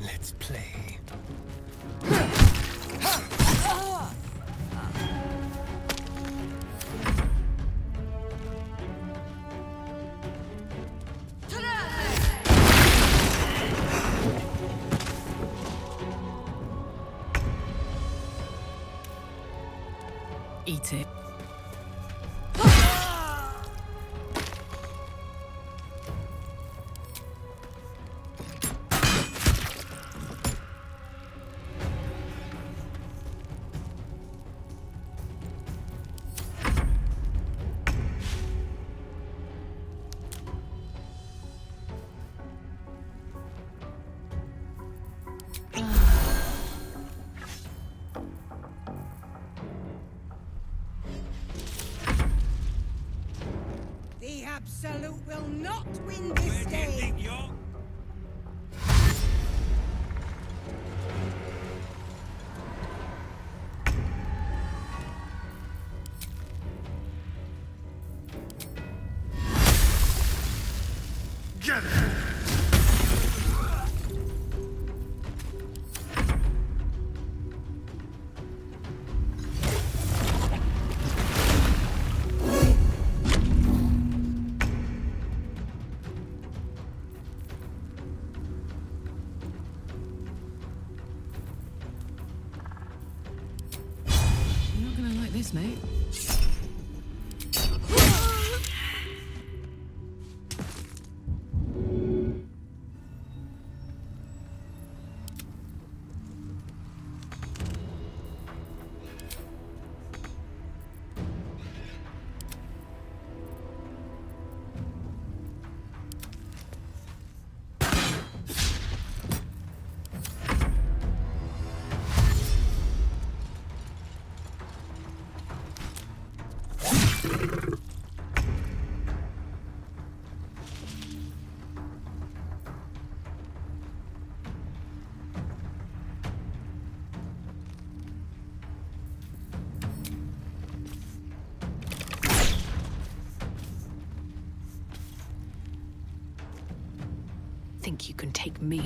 Let's play. Eat it. The Absolute will not win this day! Get it! You're not gonna like this, mate. Think you can take me on?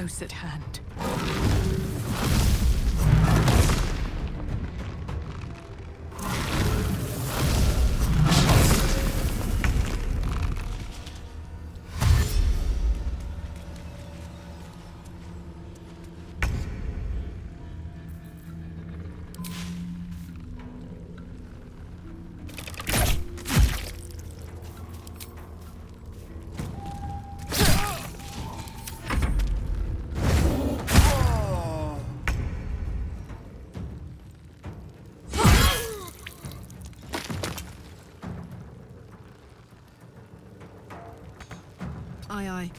close at hand. Aye, aye.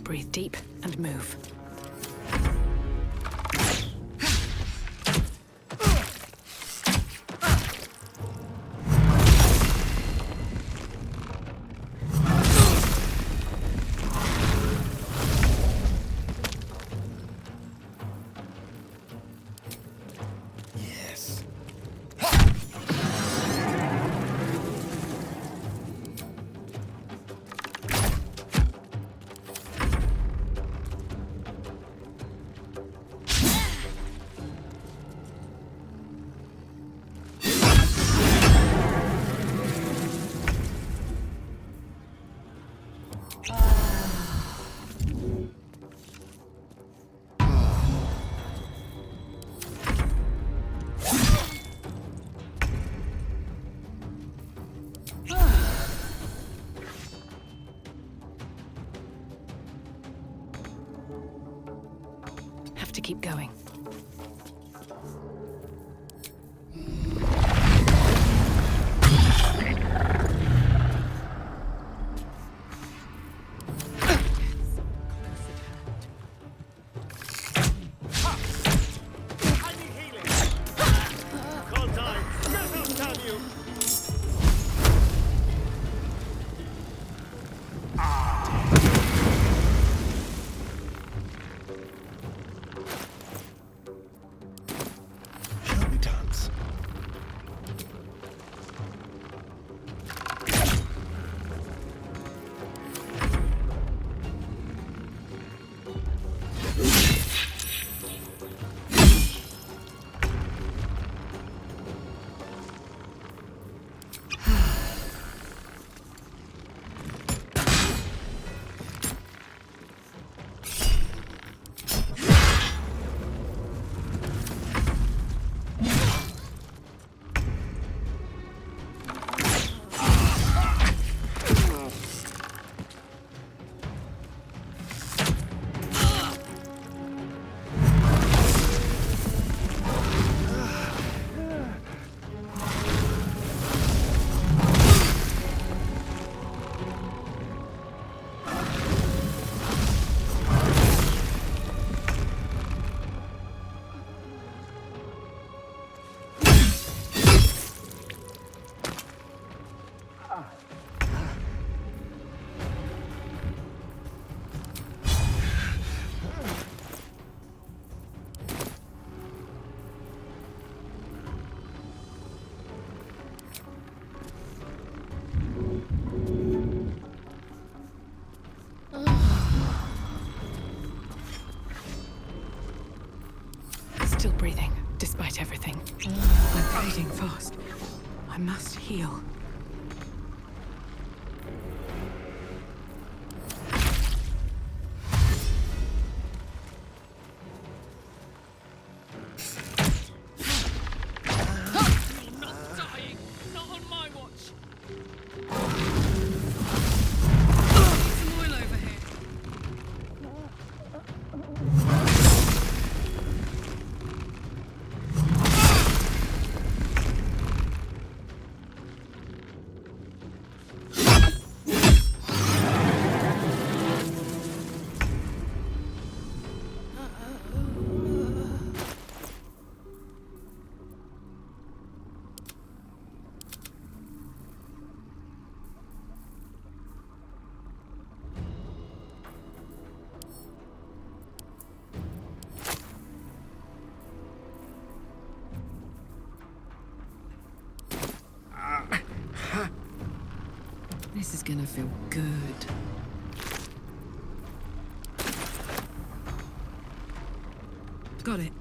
Breathe deep and move. Yes. Have to keep going. Shall we dance? Still breathing, despite everything. I'm fading fast. I must heal. You're not dying! Not on my watch! Need some oil over here. This is gonna feel good. Got it.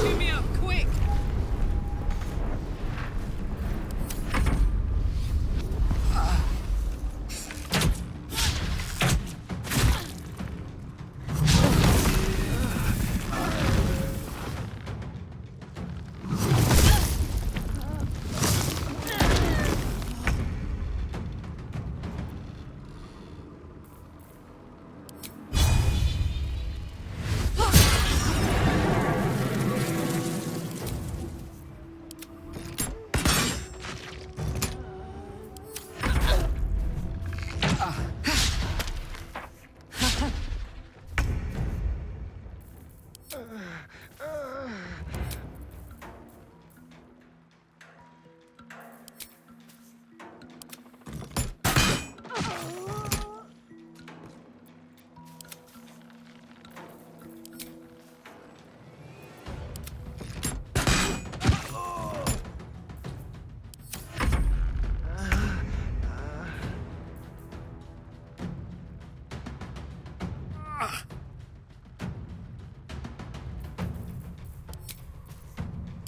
Cheer me up, quick!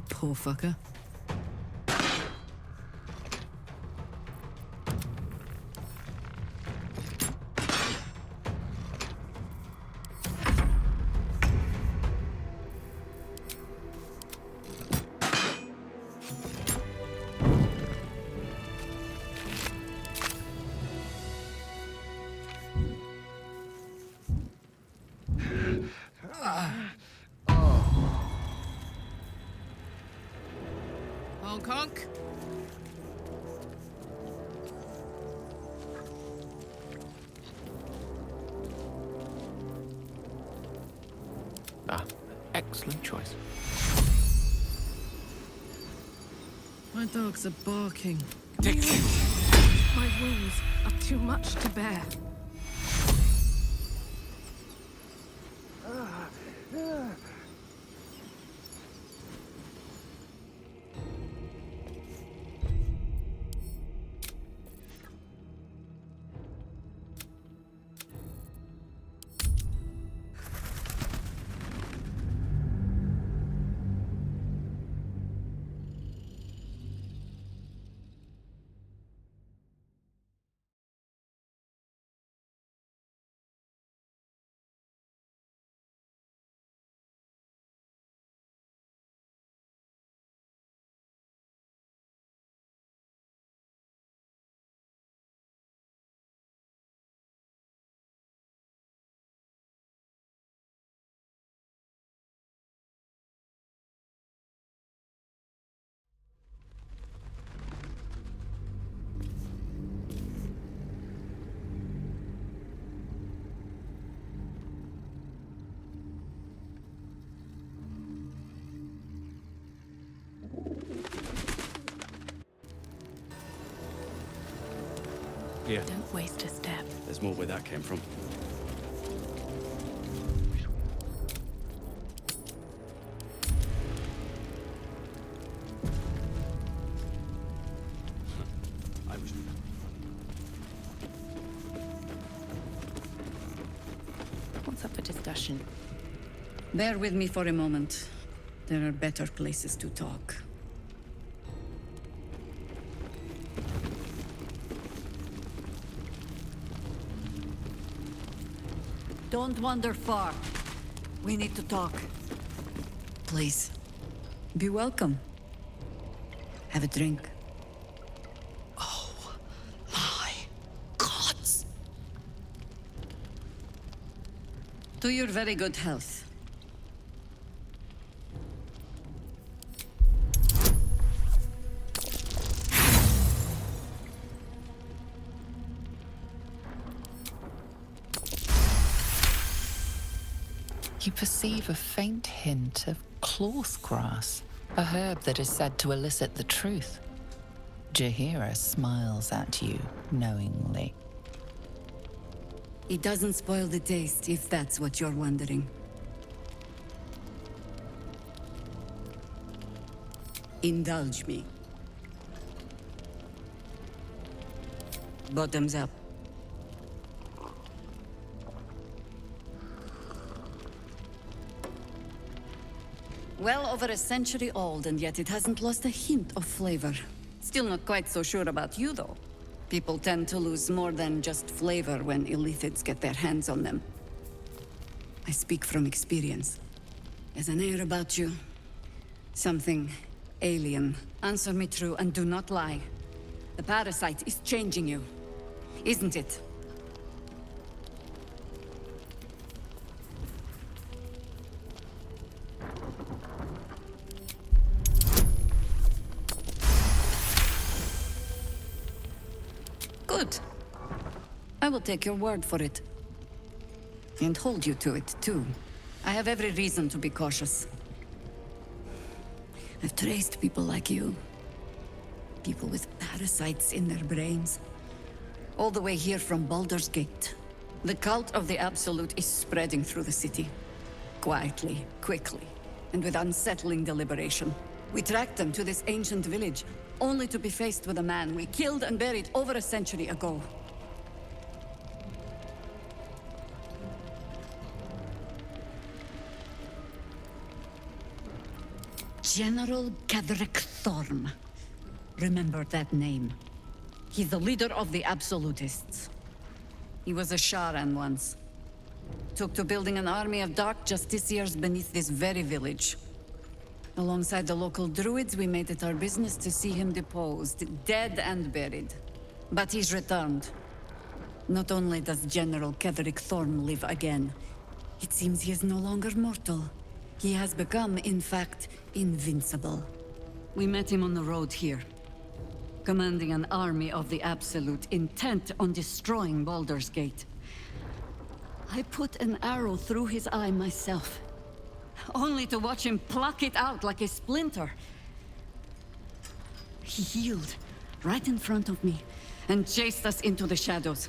Poor fucker. Honk honk. Ah, excellent choice. My dogs are barking. Dick! My wounds are too much to bear. Yeah. Don't waste a step. There's more where that came from. I was... What's up for discussion? Bear with me for a moment. There are better places to talk. Don't wander far. We need to talk. Please. Be welcome. Have a drink. Oh, my gods! To your very good health. You perceive a faint hint of cloth grass, a herb that is said to elicit the truth. Jaheira smiles at you knowingly. It doesn't spoil the taste, if that's what you're wondering. Indulge me. Bottoms up. Well over a century old, and yet it hasn't lost a hint of flavor. Still not quite so sure about you, though. People tend to lose more than just flavor when illithids get their hands on them. I speak from experience. There's an air about you. Something alien. Answer me true and do not lie. The parasite is changing you, isn't it? Good. I will take your word for it. And hold you to it, too. I have every reason to be cautious. I've traced people like you. People with parasites in their brains. All the way here from Baldur's Gate. The cult of the Absolute is spreading through the city. Quietly, quickly, and with unsettling deliberation. We tracked them to this ancient village, only to be faced with a man we killed and buried over a century ago. General Ketheric Thorm. Remember that name. He's the leader of the Absolutists. He was a Sharan once. Took to building an army of dark justiciars beneath this very village. Alongside the local druids, we made it our business to see him deposed, dead and buried. But he's returned. Not only does General Ketheric Thorm live again, it seems he is no longer mortal. He has become, in fact, invincible. We met him on the road here, commanding an army of the Absolute, intent on destroying Baldur's Gate. I put an arrow through his eye myself, only to watch him pluck it out like a splinter. He healed right in front of me and chased us into the shadows.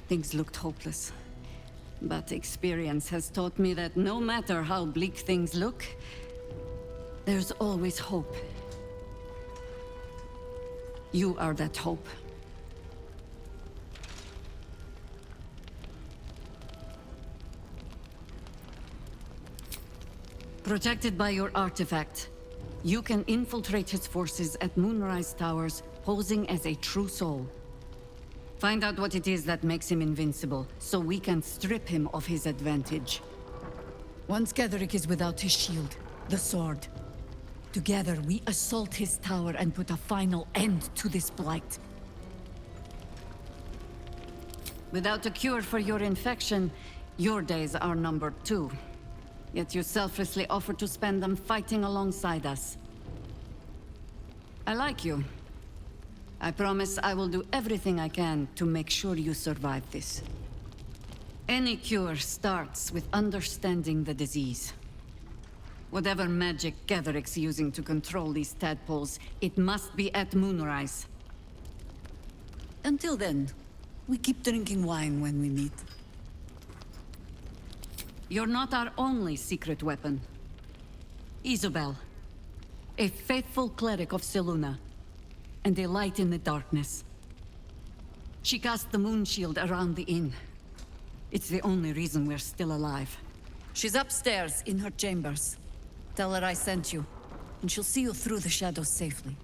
Things looked hopeless, but experience has taught me that no matter how bleak things look, there's always hope. You are that hope. Protected by your artifact, you can infiltrate his forces at Moonrise Towers, posing as a true soul. Find out what it is that makes him invincible, so we can strip him of his advantage. Once Ketheric is without his shield, the sword, together we assault his tower and put a final end to this blight. Without a cure for your infection, your days are numbered too. Yet you selflessly offer to spend them fighting alongside us. I like you. I promise I will do everything I can to make sure you survive this. Any cure starts with understanding the disease. Whatever magic Ketheric's using to control these tadpoles, it must be at Moonrise. Until then, we keep drinking wine when we meet. You're not our only secret weapon. Isobel, a faithful cleric of Selûne, and a light in the darkness. She cast the moon shield around the inn. It's the only reason we're still alive. She's upstairs in her chambers. Tell her I sent you, and she'll see you through the shadows safely.